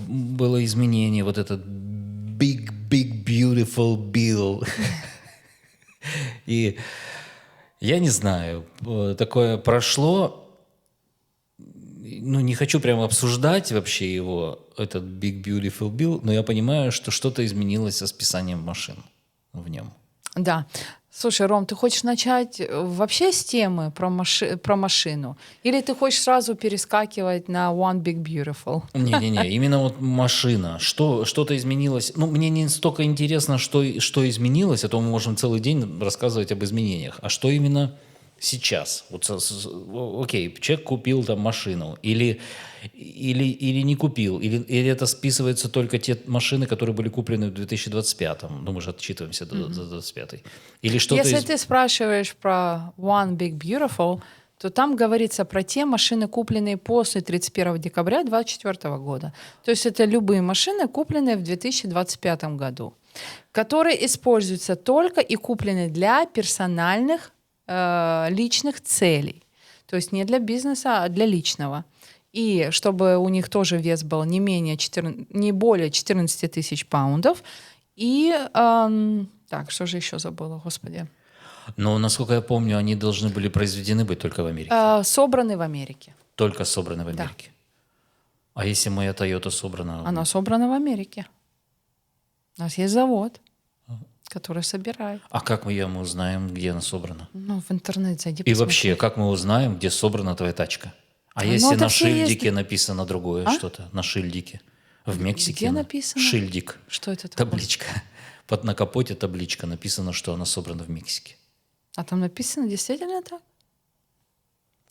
было изменение, вот этот big, beautiful bill. И я не знаю, такое прошло. Ну, не хочу прямо обсуждать вообще его, этот Big Beautiful Bill, но я понимаю, что что-то изменилось со списанием машин в нем. Да. Слушай, Ром, ты хочешь начать вообще с темы про машину? Или ты хочешь сразу перескакивать на One Big Beautiful? Не-не-не, именно вот машина. Что-то изменилось. Ну, мне не столько интересно, что изменилось, а то мы можем целый день рассказывать об изменениях. А что именно сейчас? Вот, окей, человек купил там машину, или не купил, или это списываются только те машины, которые были куплены в 2025-м. Ну, мы же отчитываемся до 2025. Или что-то Если ты спрашиваешь про One Big Beautiful, то там говорится про те машины, купленные после 31 декабря 2024 года. То есть это любые машины, купленные в 2025 году, которые используются только и куплены для персональных личных целей. То есть не для бизнеса, а для личного. И чтобы у них тоже вес был не более 14 тысяч паундов. И, так, что же еще забыла, господи. Но, насколько я помню, они должны были произведены быть только в Америке. Собраны в Америке. Только собраны в Америке. А если моя Toyota собрана? Она собрана в Америке. У нас есть завод, который собирает. А как мы узнаем, где она собрана? Ну, в интернет зайди, И посмотри. вообще, как мы узнаем, где собрана твоя тачка? А Ну, если это на все есть. шильдике написано другое что-то? На шильдике. В Мексике. Где написано? Шильдик. Что это такое? Табличка. На капоте табличка. Написано, что она собрана в Мексике. А там написано действительно так?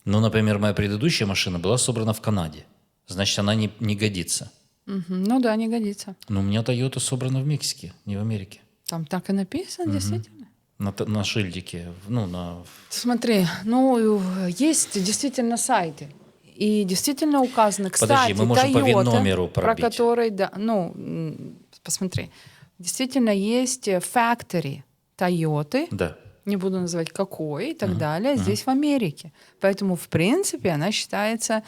Ну, например, моя предыдущая машина была собрана в Канаде. Значит, она не годится. Мгм. Ну да, не годится. Но у меня Toyota собрана в Мексике, не в Америке. Там так и написано, действительно. На шильдике. Смотри, ну, есть действительно сайты. И действительно указано, кстати, Подожди, мы можем по Toyota, ВИН-номеру про пробить. который, да, посмотри, действительно есть factory Toyota, Да. не буду называть какой и так далее, здесь в Америке. Поэтому, в принципе, она считается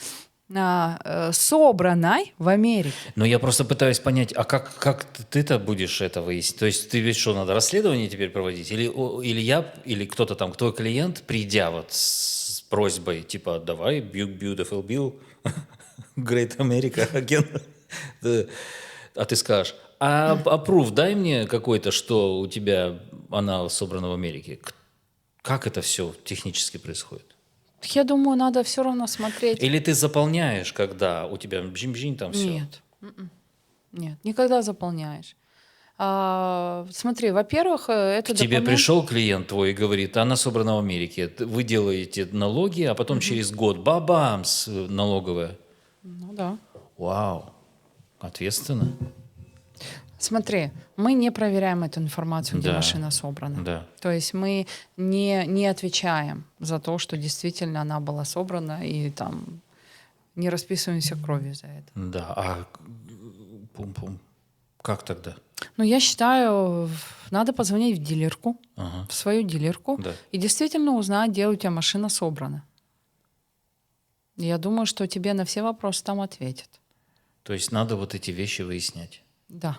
собранной в Америке. Но я просто пытаюсь понять, а как ты-то будешь это выяснить? То есть ты ведь что, надо расследование теперь проводить? Или кто-то там, твой клиент, придя вот с просьбой, типа, давай, beautiful bill, great America again. А ты скажешь, approve, дай мне какой-то, что у тебя она собрана в Америке. Как это все технически происходит? Я думаю, надо все равно смотреть. Или ты заполняешь, когда у тебя бжинь-бжинь, там все? Нет. Нет, никогда заполняешь. Смотри, во-первых, это К тебе документ- пришел клиент твой и говорит, она собрана в Америке, вы делаете налоги, а потом через год бабамс налоговая. Ну да. Вау, ответственно. Смотри, мы не проверяем эту информацию, где Да. машина собрана. Да. То есть мы не отвечаем за то, что действительно она была собрана, и там не расписываемся кровью за это. Да, пум-пум. Как тогда? Но я считаю, надо позвонить в дилерку, Ага. в свою дилерку, Да. и действительно узнать, где у тебя машина собрана. Я думаю, что тебе на все вопросы там ответят. То есть надо вот эти вещи выяснять. Да.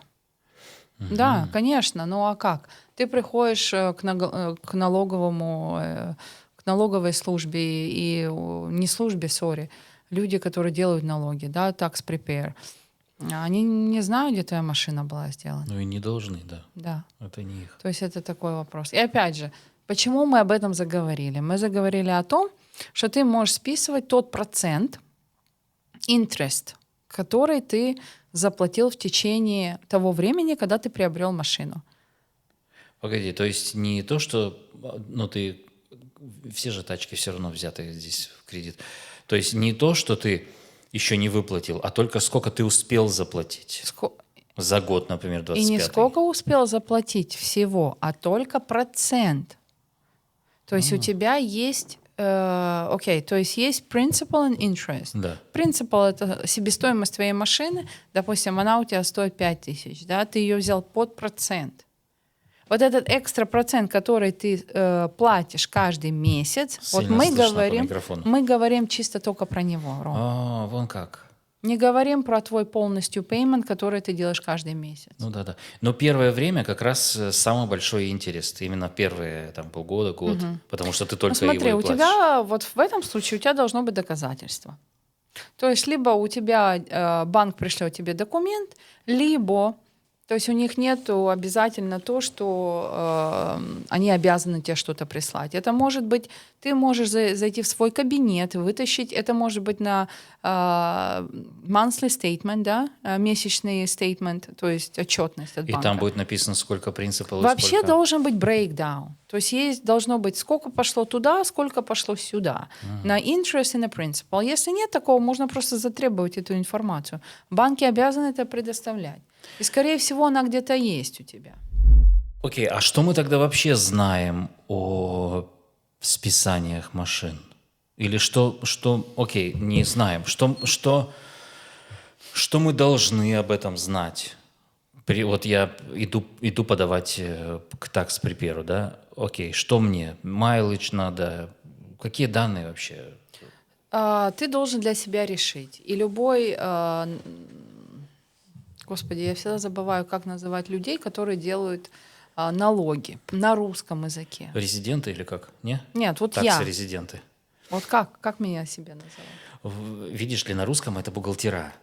Да, конечно. Ну а как? Ты приходишь к налоговому, к налоговой службе и не службе, сори, люди, которые делают налоги, да, tax prepare, они не знают, где твоя машина была сделана. Ну и не должны, да. Да. Это не их. То есть это такой вопрос. И опять же, почему мы об этом заговорили? Мы заговорили о том, что ты можешь списывать тот процент, interest, который ты заплатил в течение того времени, когда ты приобрел машину. Погоди, то есть не то, что, все же тачки все равно взяты здесь в кредит. То есть не то, что ты еще не выплатил, а только сколько ты успел заплатить. За год, например, 25-й. И не сколько успел заплатить всего, а только процент. То есть у тебя есть, то есть есть principal and interest. Да. Principal — это себестоимость твоей машины. Допустим, она у тебя стоит 5000, да, ты ее взял под процент. Вот этот экстра процент, который ты платишь каждый месяц, Сильно вот слышно по микрофону. мы говорим чисто только про него, Ром. Вон как. Не говорим про твой полностью payment, который ты делаешь каждый месяц. Ну да. Но первое время как раз самый большой интерес. Именно первые там, полгода, год. Потому что ты только Смотри, его у и платишь. тебя вот в этом случае у тебя должно быть доказательство. То есть либо у тебя банк пришлет тебе документ, либо, то есть у них нет обязательно то, что они обязаны тебе что-то прислать. Это может быть, ты можешь зайти в свой кабинет, вытащить, это может быть на monthly statement, да, месячный statement, то есть отчетность от И банка. там будет написано, сколько принципов. Вообще сколько... должен быть breakdown. То есть должно быть, сколько пошло туда, сколько пошло сюда. На interest и на principal. Если нет такого, можно просто затребовать эту информацию. Банки обязаны это предоставлять. И, скорее всего, она где-то есть у тебя. Окей, а что мы тогда вообще знаем о списаниях машин? Или окей, не знаем. Что мы должны об этом знать? Вот я иду подавать к такс-преперу, да? Окей, что мне? Майлидж надо? Какие данные вообще? Ты должен для себя решить. И любой... Господи, я всегда забываю, как называть людей, которые делают налоги на русском языке. Резиденты или как? Не? Нет, вот я. Таксы-резиденты. Вот как меня себе называют? Видишь ли, на русском это бухгалтера.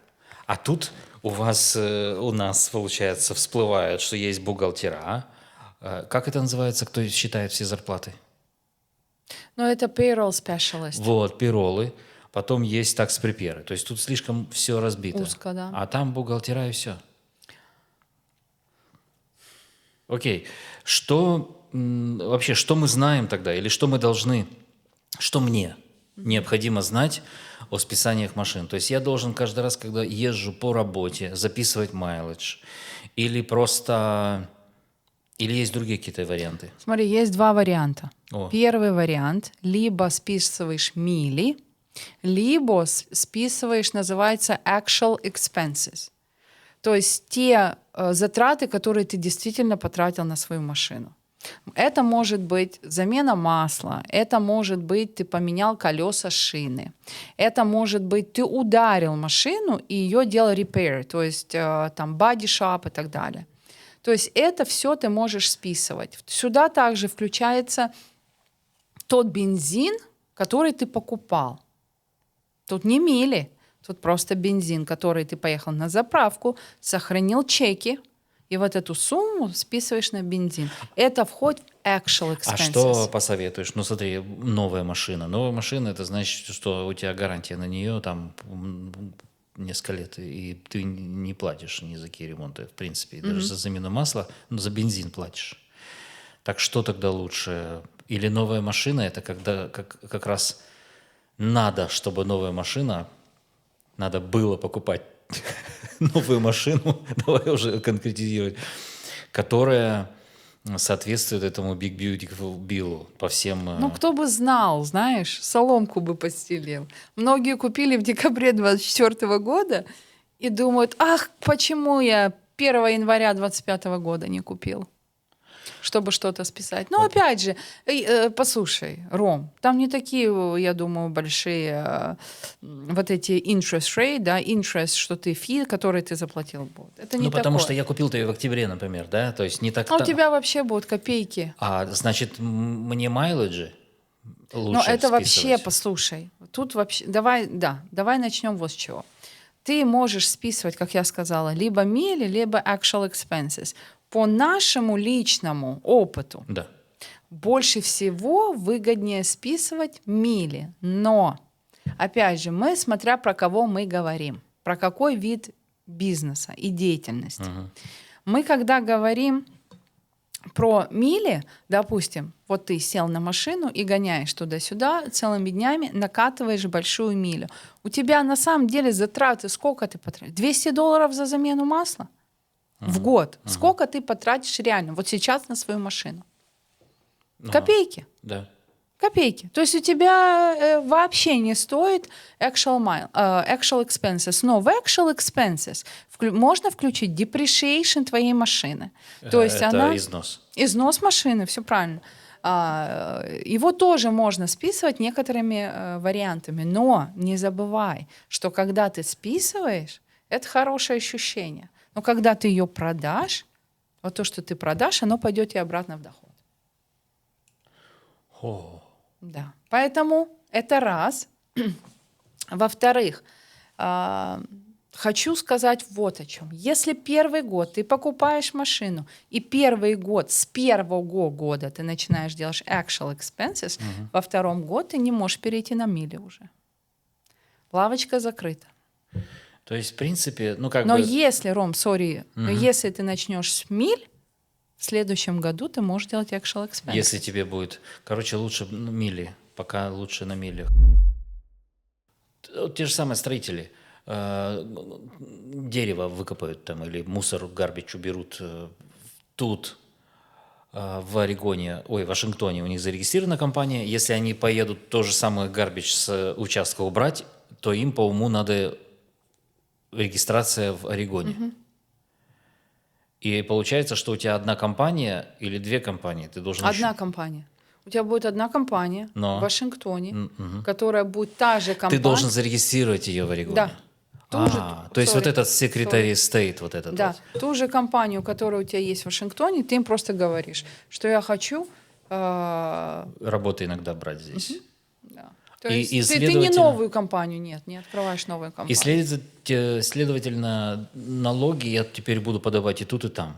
А тут у нас, получается, всплывает, что есть бухгалтера. Как это называется, кто считает все зарплаты? Но это payroll specialist. Вот, пиролы. Потом есть такс-преперы. То есть тут слишком все разбито. Узко, да. А там бухгалтера и все. Окей. Вообще, что мы знаем тогда? Или что мы должны, что мне необходимо знать о списаниях машин? То есть я должен каждый раз, когда езжу по работе, записывать майледж? Или просто... Или есть другие какие-то варианты? Смотри, есть два варианта. О. Первый вариант. Либо списываешь мили, либо списываешь, называется actual expenses. То есть те затраты, которые ты действительно потратил на свою машину. Это может быть замена масла, это может быть ты поменял колеса шины, это может быть ты ударил машину и ее делал repair, то есть там body shop и так далее. То есть это все ты можешь списывать. Сюда также включается тот бензин, который ты покупал. Тут не мили, тут просто бензин, который ты поехал на заправку, сохранил чеки, и вот эту сумму списываешь на бензин. Это входит в actual expenses. А что посоветуешь? Ну, смотри, новая машина. Новая машина, это значит, что у тебя гарантия на нее там несколько лет, и ты не платишь ни за какие ремонты, в принципе. И даже за замену масла, но за бензин платишь. Так что тогда лучше? Или новая машина, это когда как раз надо, чтобы новая машина, надо было покупать новую машину, давай уже конкретизировать, которая соответствует этому Big Beautiful Bill'у по всем... Ну, кто бы знал, знаешь, соломку бы постелил. Многие купили в декабре 2024 года и думают, ах, почему я 1 января 2025 года не купил, чтобы что-то списать. Но опять же, послушай, Ром, там не такие, я думаю, большие вот эти interest rate, да, interest, что ты фи, который ты заплатил будет. Это не потому такое. что я купил-то ее в октябре, например, да, то есть не так... А у тебя вообще будут копейки. А значит, мне майледжи лучше Но это вообще, списывать? послушай, тут вообще, давай начнем вот с чего. Ты можешь списывать, как я сказала, либо мили, либо actual expenses. По нашему личному опыту Да. больше всего выгоднее списывать мили. Но, опять же, мы, смотря про кого мы говорим, про какой вид бизнеса и деятельности. Мы, когда говорим про мили, допустим, вот ты сел на машину и гоняешь туда-сюда целыми днями, накатываешь большую милю. У тебя на самом деле затраты сколько ты потратишь? $200 за замену масла в год. Сколько ты потратишь реально вот сейчас на свою машину? Копейки. Да. Копейки. То есть у тебя вообще не стоит actual expenses. Но в actual expenses можно включить depreciation твоей машины. То есть это износ. Износ машины, все правильно. Его тоже можно списывать некоторыми вариантами. Но не забывай, что когда ты списываешь, это хорошее ощущение. Но когда ты ее продашь, вот то, что ты продашь, оно пойдет тебе обратно в доход. О. Да. Поэтому это раз. Во-вторых, хочу сказать вот о чем. Если первый год ты покупаешь машину, и первый год, с первого года ты начинаешь делать actual expenses, во втором году ты не можешь перейти на мили уже. Лавочка закрыта. То есть, в принципе, Но бы... если, Ром, но если ты начнешь с миль, в следующем году ты можешь делать actual expenses. Если тебе будет... Короче, лучше мили. Пока лучше на милях. Те же самые строители. Дерево выкопают там или мусор, гарбич уберут тут, в Орегоне, в Вашингтоне у них зарегистрирована компания. Если они поедут то же самое гарбич с участка убрать, то им по уму надо регистрация в Орегоне. И получается, что у тебя одна компания или две компании. Ты должен Одна компания. У тебя будет одна компания в Вашингтоне, которая будет та же компания. Ты должен зарегистрировать ее в Орегоне. Да. То есть вот этот Secretary State, вот этот да, вот. ту же компанию, которая у тебя есть в Вашингтоне, ты им просто говоришь, что я хочу... Работу иногда брать здесь. Да. То И- есть и ты не следовательно- новую компанию, нет, не открываешь новую компанию. И, следовательно, налоги я теперь буду подавать и тут, и там.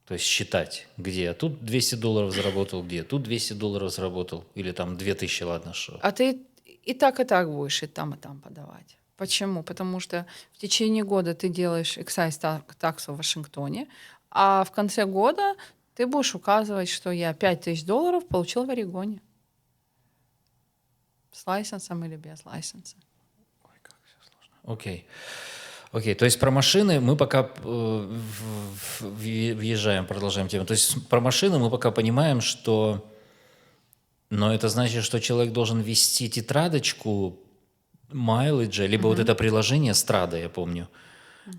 То есть считать, где я тут $200 заработал, где я тут $200 заработал, или там 2000, ладно, что. А ты и так будешь и там подавать. Почему? Потому что в течение года ты делаешь excise таксу в Вашингтоне, а в конце года ты будешь указывать, что я $5000 получил в Орегоне. С лайсенсом или без лайсенса. Окей. Окей, то есть про машины мы пока въезжаем, продолжаем тему. То есть про машины мы пока понимаем, что... Но это значит, что человек должен вести тетрадочку майледжа, либо вот это приложение Strada, я помню,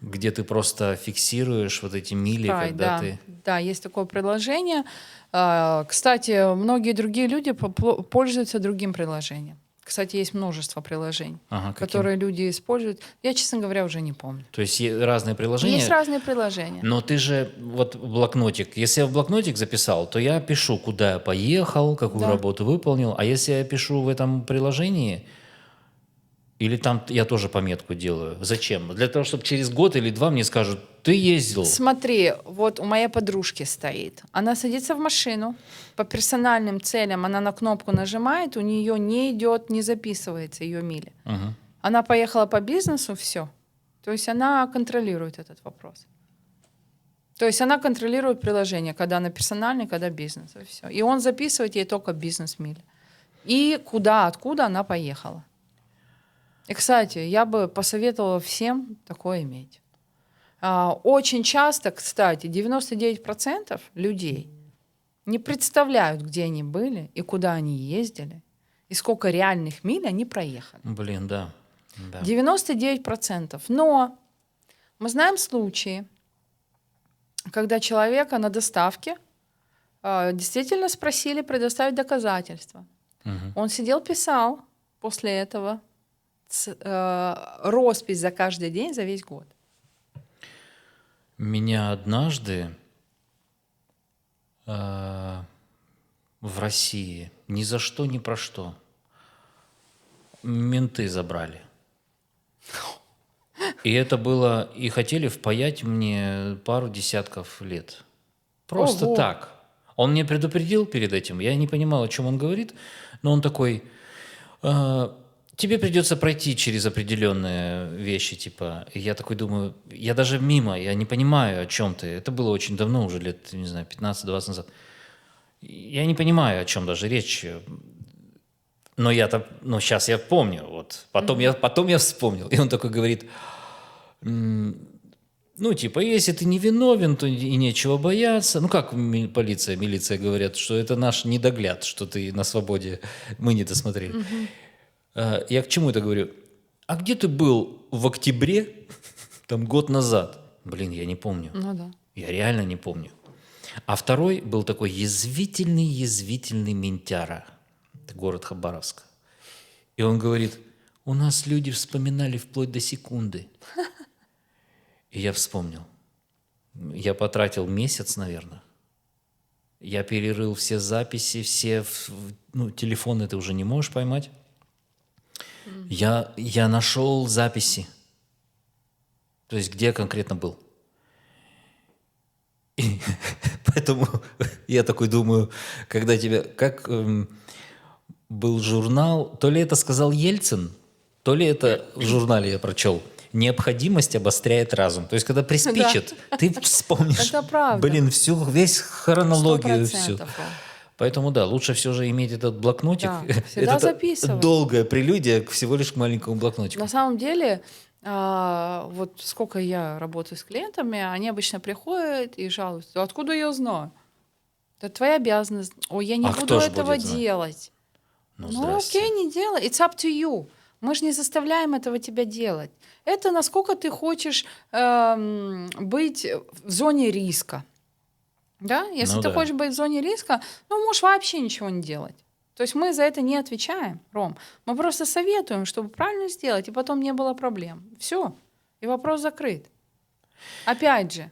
где ты просто фиксируешь вот эти мили, Stride, когда да. ты... Да, есть такое приложение. Кстати, многие другие люди пользуются другим приложением. Кстати, есть множество приложений, Ага, каким? которые люди используют. Я, честно говоря, уже не помню. То есть разные приложения. Есть разные приложения. Но ты же, вот блокнотик, если я в блокнотик записал, то я пишу, куда я поехал, какую Да. работу выполнил. А если я пишу в этом приложении, или там я тоже пометку делаю, зачем? Для того, чтобы через год или два мне скажут, ты ездил. Смотри, вот у моей подружки стоит. Она садится в машину, по персональным целям она на кнопку нажимает, у нее не идет, не записывается ее мили. Ага. Она поехала по бизнесу, все. То есть она контролирует этот вопрос. То есть она контролирует приложение, когда она персональный, когда бизнес. И все. И он записывает ей только бизнес-мили. И куда, откуда она поехала. И, кстати, я бы посоветовала всем такое иметь. Очень часто, кстати, 99% людей не представляют, где они были и куда они ездили, и сколько реальных миль они проехали. Блин, да. Да. 99%. Но мы знаем случаи, когда человека на доставке действительно спросили предоставить доказательства. Мгм. Он сидел, писал после этого роспись за каждый день за весь год. Меня однажды в России ни за что, ни про что менты забрали. И это было... И хотели впаять мне пару десятков лет. Просто Ого. так. Он меня предупредил перед этим. Я не понимал, о чем он говорит. Но он такой... тебе придется пройти через определенные вещи, типа... И я такой думаю... Я даже мимо, я не понимаю, о чем ты. Это было очень давно, уже лет, не знаю, 15-20 назад. Я не понимаю, о чем даже речь. Но сейчас я помню. Вот. Потом я вспомнил. И он такой говорит... Ну, типа, если ты не виновен, то и нечего бояться. Ну, как милиция говорят, что это наш недогляд, что ты на свободе, мы не досмотрели. Я к чему это говорю? А где ты был в октябре, там, год назад? Блин, я не помню. Ну да. Я реально не помню. А второй был такой язвительный ментяра. Это город Хабаровск. И он говорит, у нас люди вспоминали вплоть до секунды. И я вспомнил. Я потратил месяц, наверное. Я перерыл все записи, телефоны ты уже не можешь поймать. Я нашел записи. То есть, где я конкретно был. И поэтому я такой думаю, когда тебя... Как был журнал, то ли это сказал Ельцин, то ли это в журнале я прочел. Необходимость обостряет разум. То есть, когда приспичит, ты вспомнишь, Это правда. блин, весь хронологию, 100%. всю. Поэтому, да, лучше все же иметь этот блокнотик. Да, всегда Это записывать. долгая прелюдия всего лишь к маленькому блокнотику. На самом деле, вот сколько я работаю с клиентами, они обычно приходят и жалуются. Откуда я знаю? Это твоя обязанность. Ой, я не А буду кто ж этого будет знать? делать. Ну, Ну, здрасте. окей, не делай. It's up to you. Мы же не заставляем этого тебя делать. Это насколько ты хочешь быть в зоне риска. Да? Если Ну ты да. хочешь быть в зоне риска, ну, можешь вообще ничего не делать. То есть мы за это не отвечаем, Ром. Мы просто советуем, чтобы правильно сделать, и потом не было проблем. Все. И вопрос закрыт. Опять же,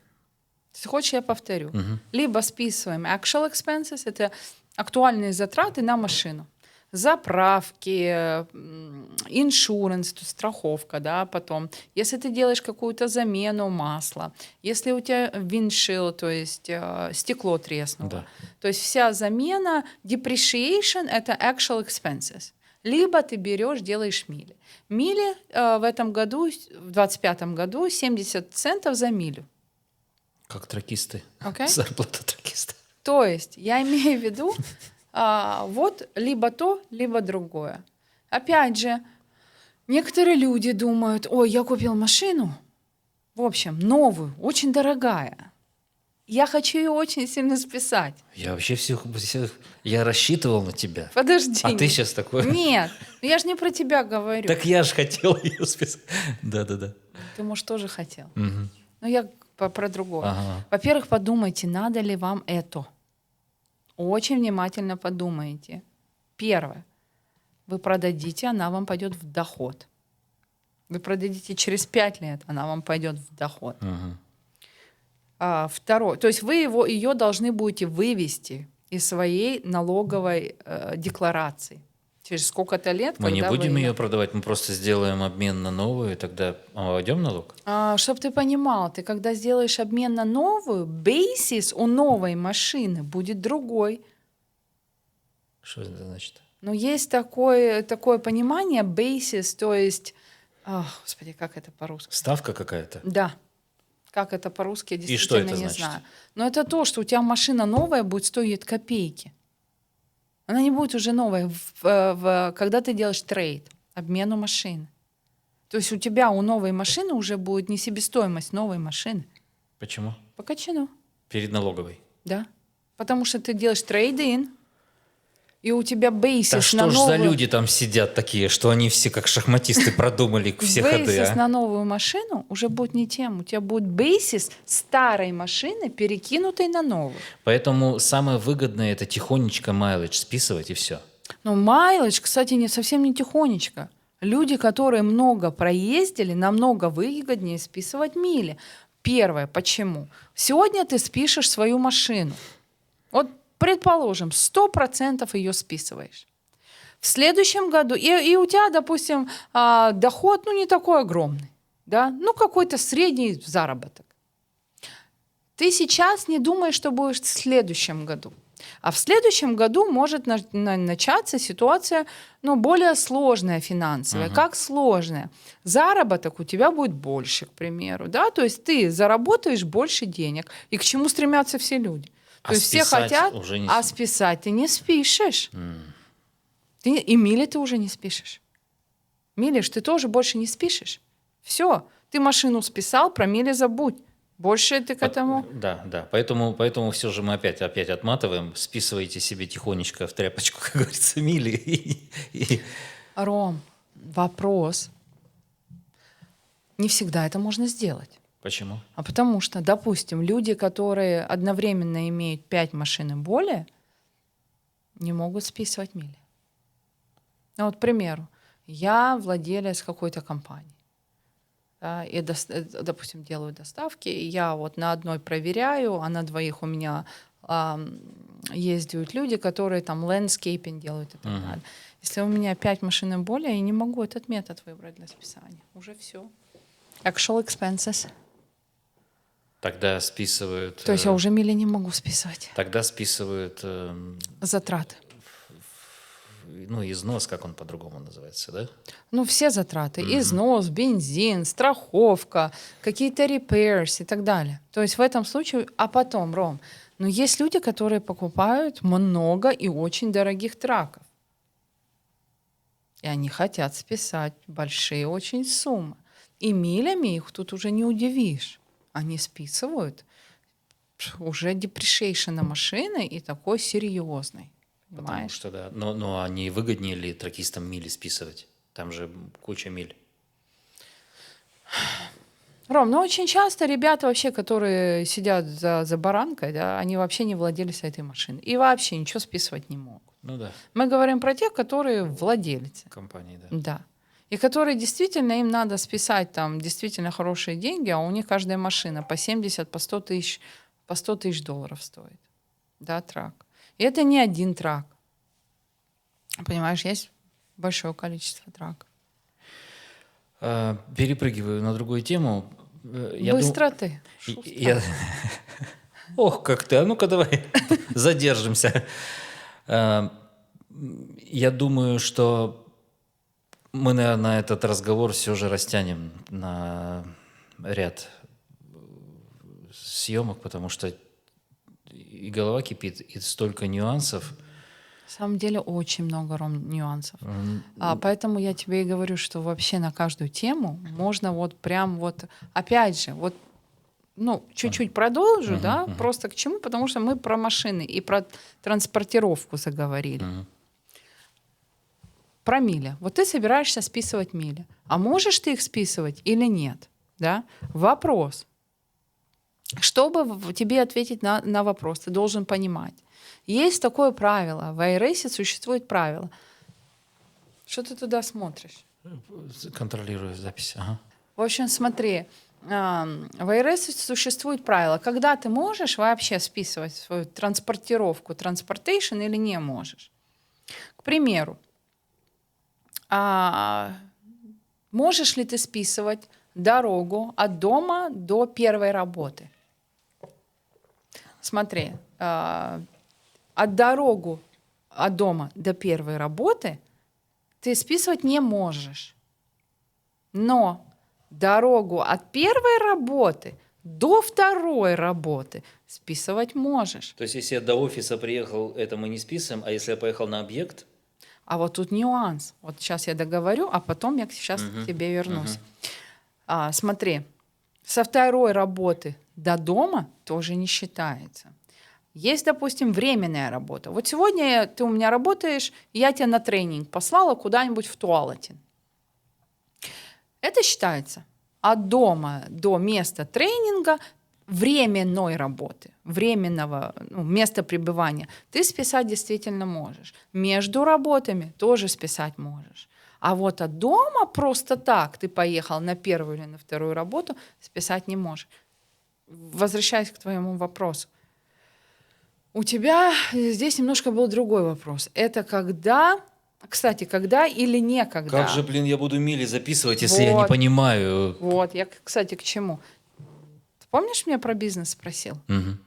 если хочешь, я повторю. Либо списываем actual expenses, это актуальные затраты на машину. заправки, иншуранс, то есть страховка, да, потом. Если ты делаешь какую-то замену масла, если у тебя виндшилд, то есть стекло треснуло, Да. то есть вся замена, depreciation — это actual expenses. Либо ты берешь, делаешь мили. Мили в этом году, в 2025 году, 70 центов за милю. Как тракисты. Окей? Зарплата тракиста. То есть я имею в виду, вот либо то, либо другое. Опять же, некоторые люди думают, ой, я купил машину, в общем, новую, очень дорогая. Я хочу ее очень сильно списать. Я вообще я рассчитывал на тебя. Подожди. А ты сейчас такой... Нет, ну я же не про тебя говорю. Так я же хотел ее списать. Да-да-да. Ты, может, тоже хотел. Мгм. Но я про другое. Ага. Во-первых, подумайте, надо ли вам это. Очень внимательно подумайте. Первое. Вы продадите, она вам пойдет в доход. Вы продадите через 5 лет, она вам пойдет в доход. Мгм. Второе. То есть вы ее должны будете вывести из своей налоговой декларации. Через сколько-то лет, Мы не когда будем вы ее продавать, мы просто сделаем обмен на новую, и тогда вводим налог? Чтобы ты понимал, ты когда сделаешь обмен на новую, бейсис у новой машины будет другой. Что это значит? Но есть такое понимание, бейсис, то есть... Господи, как это по-русски? Ставка какая-то? Да. Как это по-русски, я И что действительно это не значит? знаю. Но это то, что у тебя машина новая будет стоить копейки. Она не будет уже новая, когда ты делаешь трейд, обмену машины. То есть у тебя у новой машины уже будет не себестоимость новой машины. Почему? По качану, Перед налоговой. да. Потому что ты делаешь трейд-ин, и у тебя бейсис Да на что ж за новую... люди там сидят такие, что они все как шахматисты продумали все ходы, Бейсис а? на новую машину уже будет не тем. У тебя будет бейсис старой машины, перекинутой на новую. Поэтому самое выгодное – это тихонечко майлидж списывать, и все. Но майлидж, кстати, совсем не тихонечко. Люди, которые много проездили, намного выгоднее списывать мили. Первое, почему? Сегодня ты спишешь свою машину. Вот, предположим, 100% ее списываешь. В следующем году, и у тебя, допустим, доход, не такой огромный, да, какой-то средний заработок. Ты сейчас не думаешь, что будешь в следующем году. А в следующем году может начаться ситуация, более сложная финансовая. Мгм. Как сложная? Заработок у тебя будет больше, к примеру, да, то есть ты заработаешь больше денег. И к чему стремятся все люди? То есть все списать хотят, уже не а списать ты не спишешь. И мили ты уже не спишешь. Мили ты тоже больше не спишешь. Все, ты машину списал, про мили забудь. Больше ты к этому... Да. Поэтому все же мы опять отматываем. Списывайте себе тихонечко в тряпочку, как говорится, мили. Ром, вопрос. Не всегда это можно сделать. Почему? А потому что, допустим, люди, которые одновременно имеют 5 машин и более, не могут списывать мили. Вот, к примеру, я владелец какой-то компании. Да, и, допустим, делаю доставки, и я вот на одной проверяю, а на двоих у меня ездят люди, которые там лендскейпинг делают и так далее. Если у меня 5 машин и более, я не могу этот метод выбрать для списания. Уже все. Actual expenses. Тогда списывают... То есть я уже мили не могу списывать. Тогда списывают... Затраты. Износ, как он по-другому называется, да? Все затраты. Износ, бензин, страховка, какие-то repairs и так далее. То есть в этом случае... А потом, Ром, есть люди, которые покупают много и очень дорогих траков. И они хотят списать большие очень суммы. И милями их тут уже не удивишь. Они списывают уже depreciation на машины и такой серьезный. Потому Понимаешь? что, да. Но не выгоднее ли тракистам мили списывать? Там же куча миль. Ром, очень часто ребята вообще, которые сидят за баранкой, да, они вообще не владельцы этой машины. И вообще ничего списывать не могут. Да. Мы говорим про тех, которые владельцы. Компании, да. Да. И которые действительно, им надо списать там действительно хорошие деньги, а у них каждая машина по 70, по 100 тысяч долларов стоит. Да, трак. И это не один трак. Понимаешь, есть большое количество траков. Перепрыгиваю на другую тему. Быстро ты. Шустро. Ох, как ты. А ну-ка давай задержимся. Я думаю, что мы, наверное, этот разговор все же растянем на ряд съемок, потому что и голова кипит, и столько нюансов. На самом деле очень много, Ром, нюансов. Поэтому я тебе и говорю, что вообще на каждую тему можно вот прям вот, опять же, вот, ну, чуть-чуть продолжу, да, просто к чему? Потому что мы про машины и про транспортировку заговорили. Про мили. Вот ты собираешься списывать мили. А можешь ты их списывать или нет? Да? Вопрос. Чтобы тебе ответить на вопрос, ты должен понимать. Есть такое правило. В IRS существует правило. Что ты туда смотришь? Контролирую запись. Ага. В общем, смотри. В IRS существует правило. Когда ты можешь вообще списывать свою транспортировку, transportation, или не можешь. К примеру, можешь ли ты списывать дорогу от дома до первой работы? Смотри, от дома до первой работы ты списывать не можешь. Но дорогу от первой работы до второй работы списывать можешь. То есть, если я до офиса приехал, это мы не списываем, а если я поехал на объект? А вот тут нюанс. Вот сейчас я договорю, а потом я сейчас к тебе вернусь. Смотри, со второй работы до дома тоже не считается. Есть, допустим, временная работа. Вот сегодня ты у меня работаешь, я тебя на тренинг послала куда-нибудь в Туалатин. Это считается от дома до места тренинга временной работы, временного места пребывания. Ты списать действительно можешь. Между работами тоже списать можешь. А вот от дома просто так ты поехал на первую или на вторую работу, списать не можешь. Возвращаясь к твоему вопросу. У тебя здесь немножко был другой вопрос. Это когда, кстати, когда или некогда? Как же, блин, я буду мили записывать, если я не Вот. понимаю? Вот, я, кстати, к чему? Ты помнишь, меня про бизнес спросил? Мгм.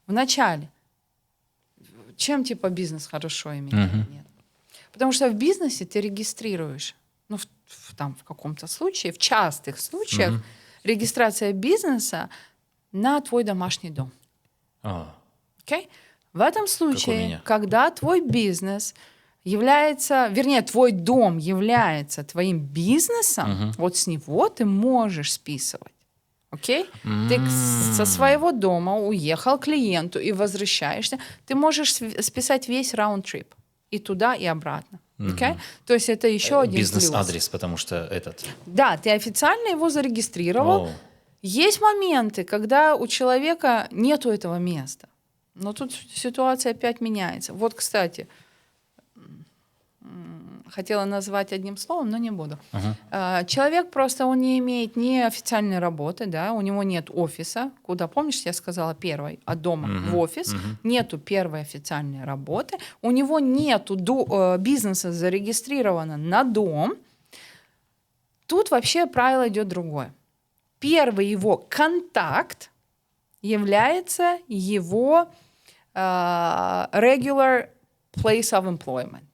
В начале. Чем типа бизнес хорошо иметь или нет? Потому что в бизнесе ты регистрируешь, ну, в каком-то случае, в частых случаях, регистрация бизнеса на твой домашний дом. Okay? В этом случае, когда твой бизнес является, вернее, твой дом является твоим бизнесом, вот с него ты можешь списывать. Окей? Ты со своего дома уехал к клиенту и возвращаешься, ты можешь списать весь раунд-трип. И туда, и обратно. Okay? То есть это еще один бизнес-адрес, потому что этот... Да, ты официально его зарегистрировал. Есть моменты, когда у человека нету этого места. Но тут ситуация опять меняется. Вот, кстати, хотела назвать одним словом, но не буду. Человек просто, он не имеет ни официальной работы, да, у него нет офиса, куда, помнишь, я сказала первой, от дома в офис, нету первой официальной работы, у него нету бизнеса зарегистрировано на дом. Тут вообще правило идет другое. Первый его контакт является его regular place of employment.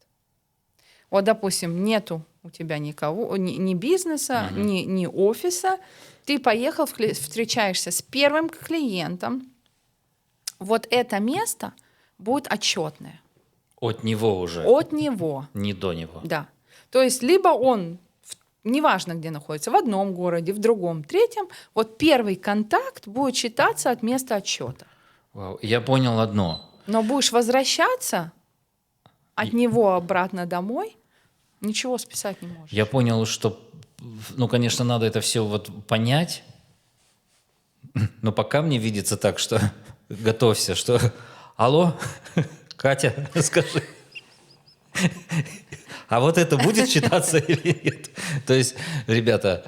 Вот, допустим, нету у тебя никого, ни бизнеса, ни офиса. Ты поехал, встречаешься с первым клиентом. Вот это место будет отчетное. От него уже? От него. Не до него? Да. То есть либо он, неважно где находится, в одном городе, в другом, третьем, вот первый контакт будет считаться от места отсчета. Вау. Я понял одно. Но будешь возвращаться от него обратно домой, ничего списать не можешь. Я понял, что, ну, конечно, надо это все вот понять, но пока мне видится так, что готовься, что алло, Катя, скажи, а вот это будет считаться или нет? То есть, ребята,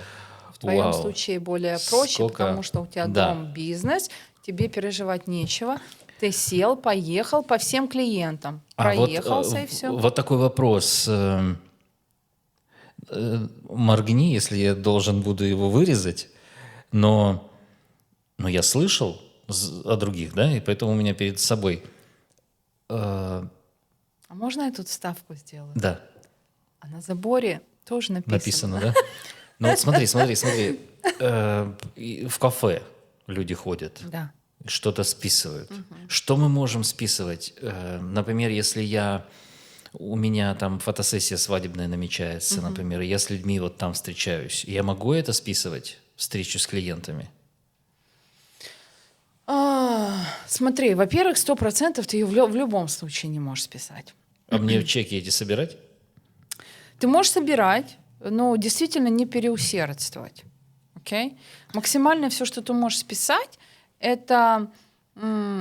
в твоем случае более проще, потому что у тебя да. дом, бизнес, тебе переживать нечего. Ты сел, поехал по всем клиентам, проехался и все. Вот такой вопрос. Моргни, если я должен буду его вырезать, но я слышал о других, да, и поэтому у меня перед собой... А можно я тут вставку сделаю? Да, А на заборе тоже написано. да? Ну вот смотри. В кафе люди ходят, Да. что-то списывают. Что мы можем списывать? Например, если у меня там фотосессия свадебная намечается, например, и я с людьми вот там встречаюсь, я могу это списывать, встречу с клиентами? Смотри, во-первых, 100% ты ее в любом случае не можешь списать. А мне чеки эти собирать? Ты можешь собирать, но действительно не переусердствовать. Окей? Максимально все, что ты можешь списать, это...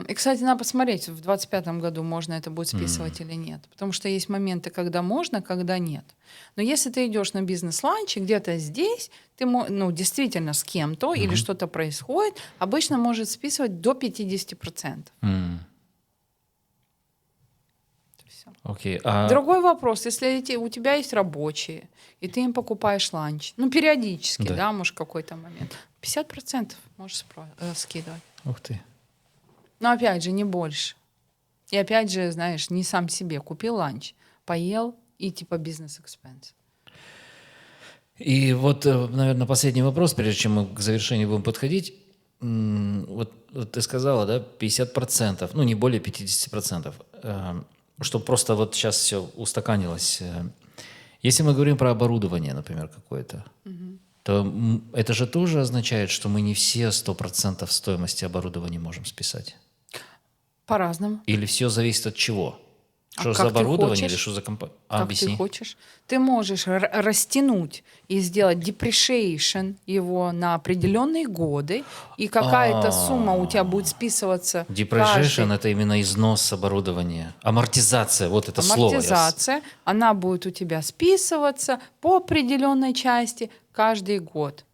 И, кстати, надо посмотреть, в 2025 году можно это будет списывать или нет. Потому что есть моменты, когда можно, когда нет. Но если ты идешь на бизнес-ланч, и где-то здесь, ты действительно с кем-то или что-то происходит, обычно может списывать до 50%. Всё. Окей. Другой вопрос, если у тебя есть рабочие, и ты им покупаешь ланч, периодически, да может, какой-то момент, 50% можешь скидывать. Ух ты. Но опять же, не больше. И опять же, знаешь, не сам себе. Купил ланч, поел и типа бизнес-экспенс. И вот, наверное, последний вопрос, прежде чем мы к завершению будем подходить. Вот ты сказала, да, 50%, не более 50%. Чтобы просто вот сейчас все устаканилось. Если мы говорим про оборудование, например, какое-то, то это же тоже означает, что мы не все 100% стоимости оборудования можем списать. По-разному. Или все зависит от чего? Что как за ты оборудование хочешь? или что за компания? Как Объясни. ты хочешь. Ты можешь растянуть и сделать depreciation его на определенные годы, и какая-то сумма у тебя будет списываться. Depreciation – это именно износ оборудования. Амортизация, вот это слово. Амортизация, она будет у тебя списываться по определенной части каждый год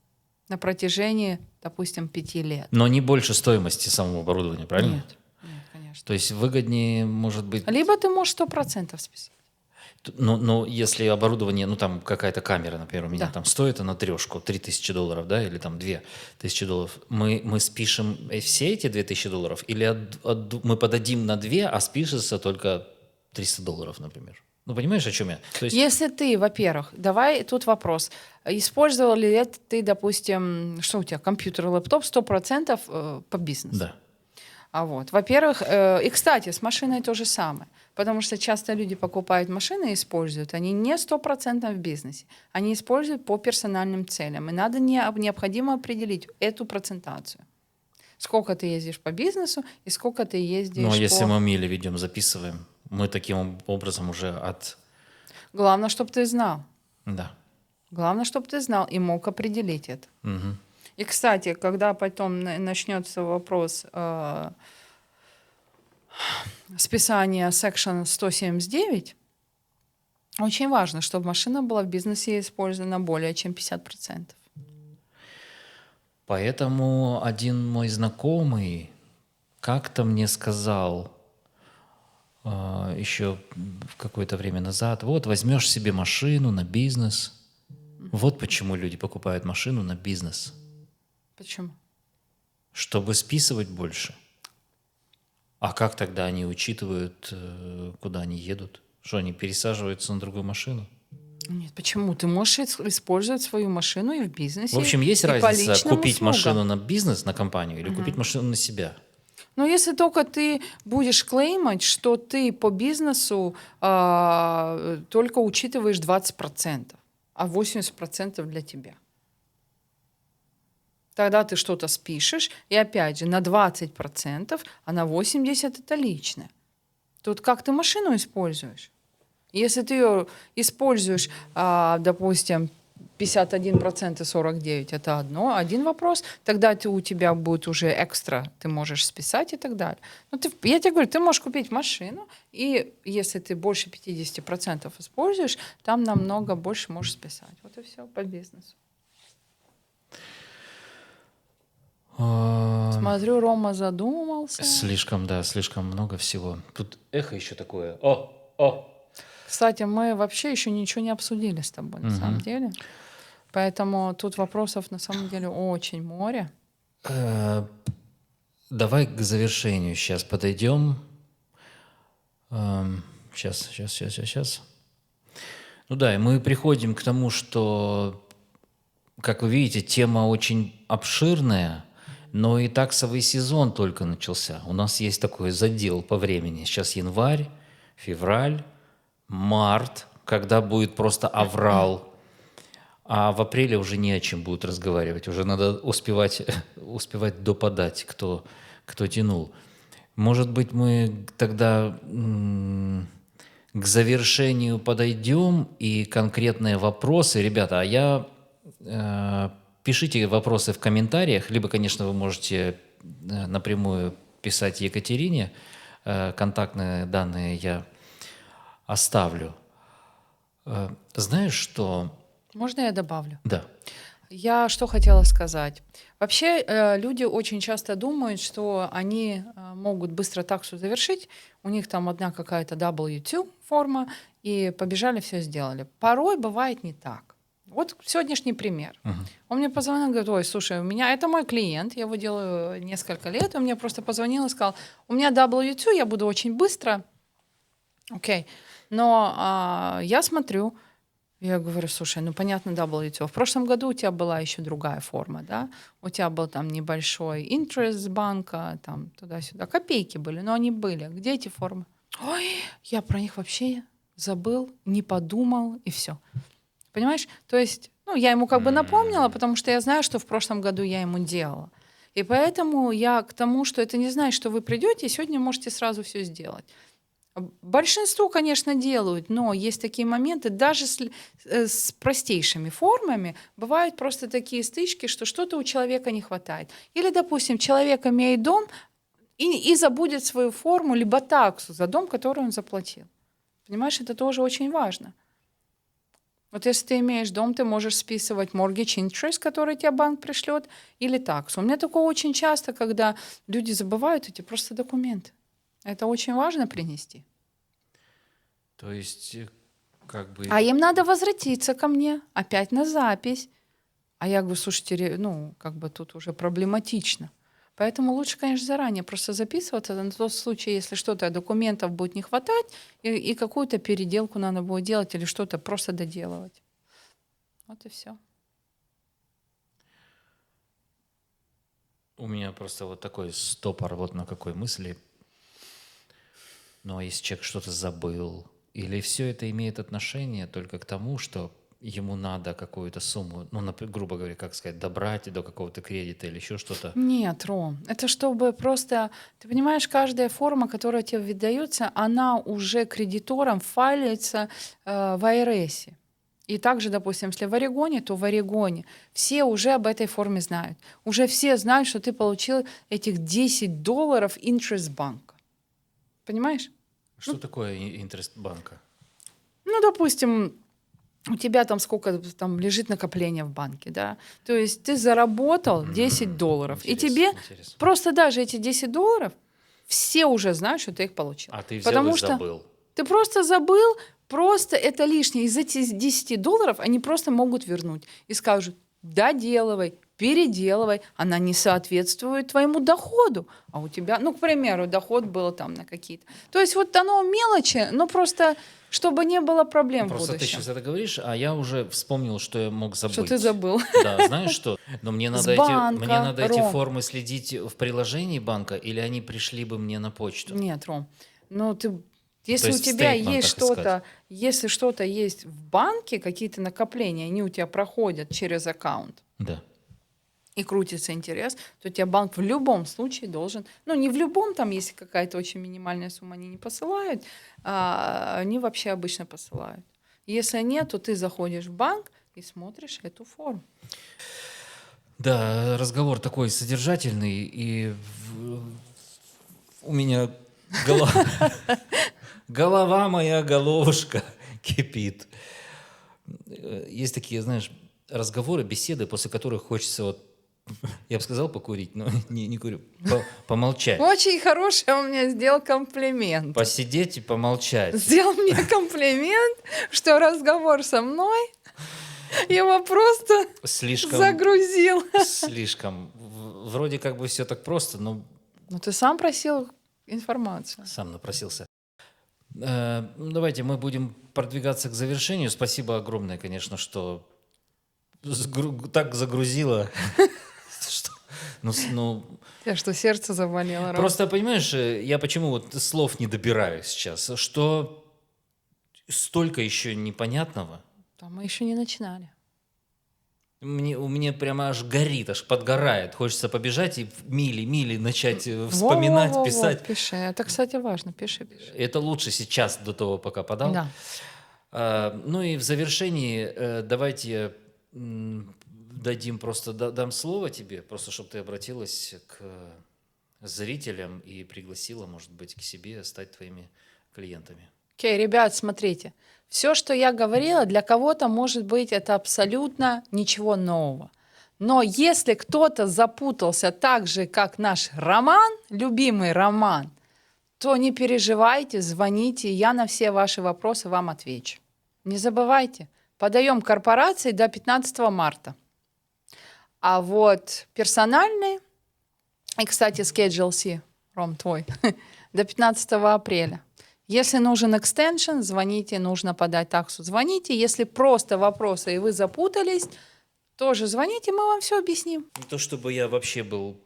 на протяжении, допустим, 5 лет. Но не больше стоимости самого оборудования, правильно? Нет, конечно. То есть выгоднее, может быть... Либо ты можешь 100% списать. Но если оборудование, там какая-то камера, например, у меня Да. там стоит на трешку $3000, да, или там $2000, мы спишем все эти $2000, или мы подадим на 2, а спишется только $300, например? Понимаешь, о чем я? То есть... Если ты, во-первых, давай тут вопрос. Использовал ли это ты, допустим, что у тебя, компьютер, лэптоп 100% по бизнесу? Да. Во-первых, и, кстати, с машиной то же самое. Потому что часто люди покупают машины и используют. Они не 100% в бизнесе. Они используют по персональным целям. И необходимо определить эту процентацию. Сколько ты ездишь по бизнесу и сколько ты ездишь Ну, а если мы мили ведем, записываем, мы таким образом уже Главное, чтобы ты знал. Да. Главное, чтобы ты знал и мог определить это. Угу. И, кстати, когда потом начнется вопрос списания Section 179, очень важно, чтобы машина была в бизнесе использована более чем 50%. Поэтому один мой знакомый как-то мне сказал еще какое-то время назад, вот возьмешь себе машину на бизнес. Вот почему люди покупают машину на бизнес. Почему? Чтобы списывать больше. А как тогда они учитывают, куда они едут? Что они пересаживаются на другую машину? Нет, почему? Ты можешь использовать свою машину и в бизнесе. В общем, есть и по разница личным купить услугам. машину на бизнес, на компанию, или купить машину на себя? Но если только ты будешь клеймать, что ты по бизнесу только учитываешь 20%, а 80% для тебя. Тогда ты что-то спишешь, и опять же на 20%, а на 80% это личное. Тут как ты машину используешь? Если ты ее используешь, допустим, 51% и 49% это один вопрос, тогда у тебя будет уже экстра, ты можешь списать и так далее. Я тебе говорю, ты можешь купить машину, и если ты больше 50% используешь, там намного больше можешь списать. Вот и все по бизнесу. Смотрю, Рома задумался. Слишком много всего. Тут эхо еще такое. О! Кстати, мы вообще еще ничего не обсудили с тобой, на самом деле. Поэтому тут вопросов на самом деле очень море. Давай к завершению сейчас подойдем. Сейчас. Ну да, и мы приходим к тому, что, как вы видите, тема очень обширная, но и таксовый сезон только начался. У нас есть такой задел по времени. Сейчас январь, февраль, март, когда будет просто аврал. А в апреле уже не о чем будет разговаривать. Уже надо успевать доподать, кто тянул. Может быть, мы тогда к завершению подойдем и конкретные вопросы. Ребята, пишите вопросы в комментариях, либо, конечно, вы можете напрямую писать Екатерине. Контактные данные я оставлю. Знаешь, что... Можно я добавлю? Да. Я что хотела сказать. Вообще люди очень часто думают, что они могут быстро таксу завершить, у них там одна какая-то W2 форма, и побежали, все сделали. Порой бывает не так. Вот сегодняшний пример. Он мне позвонил, говорит: ой, слушай, у меня, это мой клиент, я его делаю несколько лет, он мне просто позвонил и сказал: у меня W2, я буду очень быстро, окей, но я смотрю, я говорю: слушай, ну понятно, W2. В прошлом году у тебя была еще другая форма, да? У тебя был там небольшой интерес с банка, там туда-сюда. Копейки были, но они были. Где эти формы? Ой, я про них вообще забыл, не подумал, и все. Понимаешь? То есть, ну, я ему как бы напомнила, потому что я знаю, что в прошлом году я ему делала. И поэтому я к тому, что это не значит, что вы придете и сегодня можете сразу все сделать. Большинство, конечно, делают, но есть такие моменты, даже с простейшими формами бывают просто такие стычки, что что-то у человека не хватает. Или, допустим, человек имеет дом и забудет свою форму, либо таксу за дом, который он заплатил. Понимаешь, это тоже очень важно. Вот если ты имеешь дом, ты можешь списывать mortgage interest, который тебе банк пришлет, или таксу. У меня такое очень часто, когда люди забывают эти просто документы. Это очень важно принести. То есть, как бы... А им надо возвратиться ко мне опять на запись. А я говорю: слушайте, ну, как бы тут уже проблематично. Поэтому лучше, конечно, заранее просто записываться на тот случай, если что-то документов будет не хватать, и какую-то переделку надо будет делать или что-то просто доделывать. Вот и все. У меня просто вот такой стопор вот на какой мысли. Но если человек что-то забыл, или все это имеет отношение только к тому, что ему надо какую-то сумму, ну, грубо говоря, как сказать, добрать до какого-то кредита или еще что-то. Нет, Ром, это чтобы просто... Ты понимаешь, каждая форма, которая тебе выдается, она уже кредитором файлится в IRS. И также, допустим, если в Орегоне, то в Орегоне. Все уже об этой форме знают. Уже все знают, что ты получил этих $10 интерес банка. Понимаешь? Что такое интерес банка? Ну, допустим, у тебя там сколько там лежит накопление в банке, да? То есть ты заработал $10, и тебе интересно. просто даже эти $10 все уже знают, что ты их получил. А ты взял Потому и что забыл. ты просто забыл, просто это лишнее. Из этих $10 они просто могут вернуть и скажут: доделывай, переделывай, она не соответствует твоему доходу. А у тебя, ну, к примеру, доход был там на какие-то. То есть вот оно мелочи, но просто чтобы не было проблем в Просто ты будущем. сейчас это говоришь, а я уже вспомнил, что я мог забыть. Что ты забыл. Да, знаешь что? Но мне надо, банка, эти Ром. формы следить в приложении банка, или они пришли бы мне на почту? Нет, Ром, ну ты... Если есть у в тебя стейтментах есть что-то, искать. если что-то есть в банке, какие-то накопления, они у тебя проходят через аккаунт, Да. и крутится интерес, то тебе банк в любом случае должен, ну не в любом, там если какая-то очень минимальная сумма, они не посылают, а они вообще обычно посылают. Если нет, то ты заходишь в банк и смотришь эту форму. Да, разговор такой содержательный, и у меня голова моя, головушка кипит. Есть такие, знаешь, разговоры, беседы, после которых хочется вот Я бы сказал покурить, но не курю. Помолчать. Очень хороший он мне сделал комплимент. Посидеть и помолчать. Сделал мне комплимент, что разговор со мной его просто Слишком... загрузил. Слишком. Вроде как бы все так просто, но Ну, ты сам просил информацию. сам напросился. Давайте мы будем продвигаться к завершению. Спасибо огромное, конечно, что так загрузило. Что- Ну, Я что, сердце заболело? Ром? просто, понимаешь, я почему вот слов не добираю сейчас, что столько еще непонятного. Да, мы еще не начинали. У меня прямо аж горит, аж подгорает. Хочется побежать и мили начать вспоминать, Во-во-во-во, писать. Пиши. Это, кстати, важно. Пиши. Это лучше сейчас, до того, пока подал. Да. Ну и в завершении давайте дадим просто, дам слово тебе, просто чтобы ты обратилась к зрителям и пригласила, может быть, к себе стать твоими клиентами. Окей, ребят, смотрите. Все, что я говорила, для кого-то, может быть, это абсолютно ничего нового. Но если кто-то запутался так же, как наш Роман, любимый Роман, то не переживайте, звоните, я на все ваши вопросы вам отвечу. Не забывайте, подаем корпорации до 15 марта. А вот персональный, и, кстати, Schedule C, Ром, твой, до 15 апреля. Если нужен экстеншн, звоните, нужно подать таксу, звоните. Если просто вопросы, и вы запутались, тоже звоните, мы вам все объясним. Не то, чтобы я вообще был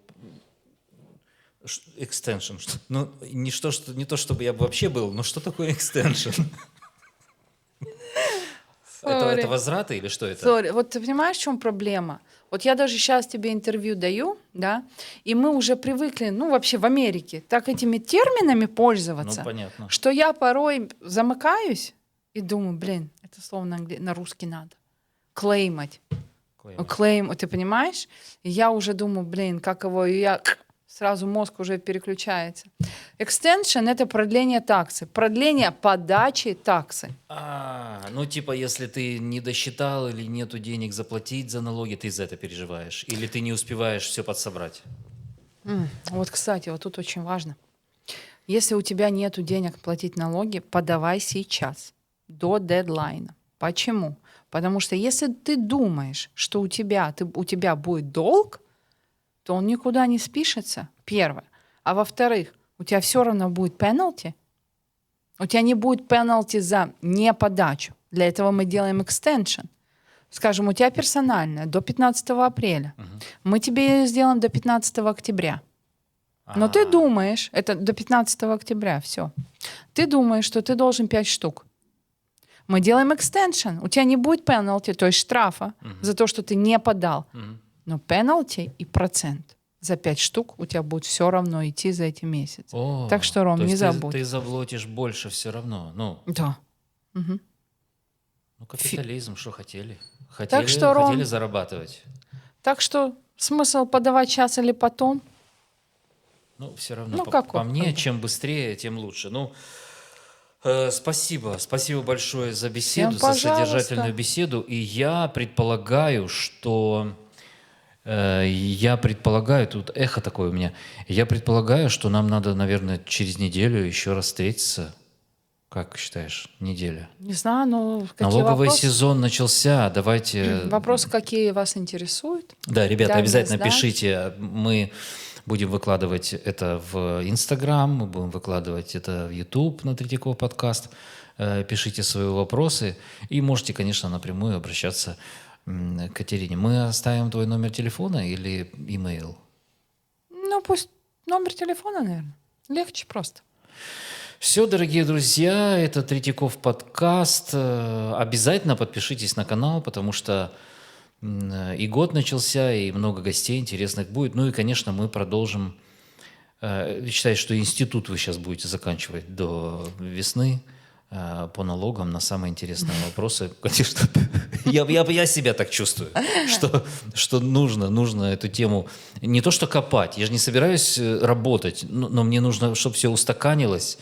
экстеншн. Ну, не то, чтобы я вообще был, но что такое экстеншн? Это возвраты или что это? Sorry. Вот ты понимаешь, в чем проблема? Вот я даже сейчас тебе интервью даю, да, и мы уже привыкли, ну, вообще в Америке, так этими терминами пользоваться, Ну, понятно. что я порой замыкаюсь и думаю, блин, это слово на русский надо. Клеймать. Клейм, ты понимаешь? И я уже думаю, блин, как его, и я сразу мозг уже переключается. Extension — это продление таксы, продление подачи таксы. Ну типа, если ты не досчитал или нету денег заплатить за налоги, ты за это переживаешь? Или ты не успеваешь все подсобрать? Вот, кстати, вот тут очень важно. Если у тебя нету денег платить налоги, подавай сейчас, до дедлайна. Почему? Потому что если ты думаешь, что у тебя будет долг, то он никуда не спишется, первое. А во-вторых, у тебя все равно будет пенальти. У тебя не будет пенальти за неподачу. Для этого мы делаем экстеншн. Скажем, у тебя персональная до 15 апреля. Мы тебе ее сделаем до 15 октября. Но ты думаешь, это до 15 октября, все. Ты думаешь, что ты должен 5 штук. Мы делаем экстеншн. У тебя не будет пенальти, то есть штрафа за то, что ты не подал. Но пенальти и процент за 5 штук у тебя будет все равно идти за эти месяцы. Так что, Ром, то не есть забудь. Ты заплатишь больше все равно. Ну, Да. капитализм, что хотели. Так что, Ром, хотели зарабатывать. Так что смысл подавать сейчас или потом? Ну, все равно, Ну, по мне, чем быстрее, тем лучше. Ну, спасибо. Спасибо большое за беседу, Всем за пожалуйста. содержательную беседу. И я предполагаю, что... тут эхо такое у меня. Я предполагаю, что нам надо, наверное, через неделю еще раз встретиться. Как считаешь, неделя? Не знаю, ну какие Налоговый вопросы? сезон начался. Давайте... Вопросы, какие вас интересуют? Да, ребята, Дай мне обязательно знать. пишите. Мы будем выкладывать это в Инстаграм, мы будем выкладывать это в YouTube на Третьяков подкаст. Пишите свои вопросы. И можете, конечно, напрямую обращаться к Катерине. Мы оставим твой номер телефона или имейл? Ну, пусть номер телефона, наверное. Легче просто. Все, дорогие друзья, это Третьяков подкаст. Обязательно подпишитесь на канал, потому что и год начался, и много гостей интересных будет. Ну и, конечно, мы продолжим. Считаю, что институт вы сейчас будете заканчивать до весны по налогам на самые интересные вопросы. Конечно, я себя так чувствую, что нужно эту тему не то что копать, я же не собираюсь работать, но мне нужно, чтобы все устаканилось,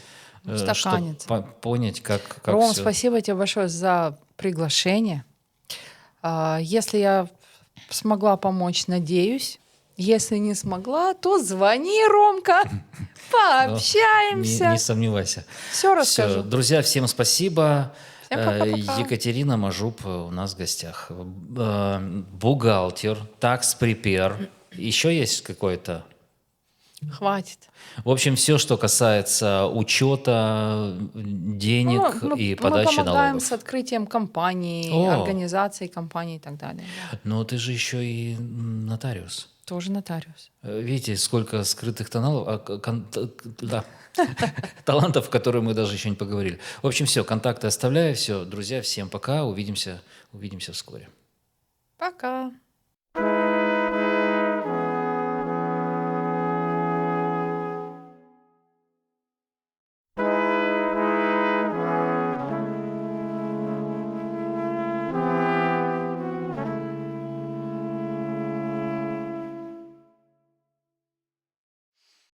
чтобы понять, как Ром, все. спасибо тебе большое за приглашение. Если я смогла помочь, надеюсь, Если не смогла, то звони, Ромка, Не, пообщаемся. не сомневайся. Все расскажу. Все, друзья, всем спасибо. Всем пока-пока. Екатерина Мажуб у нас в гостях. Бухгалтер, tax prepare. Еще есть какой-то? Хватит. В общем, все, что касается учета денег и Мы подачи помогаем налогов. с открытием компаний, О. организацией компаний и так далее. Да. Но ты же еще и нотариус. Тоже нотариус. Видите, сколько скрытых талантов, которые мы даже еще не поговорили. В общем, все, контакты оставляю. Все, друзья, всем пока. Увидимся вскоре. Пока.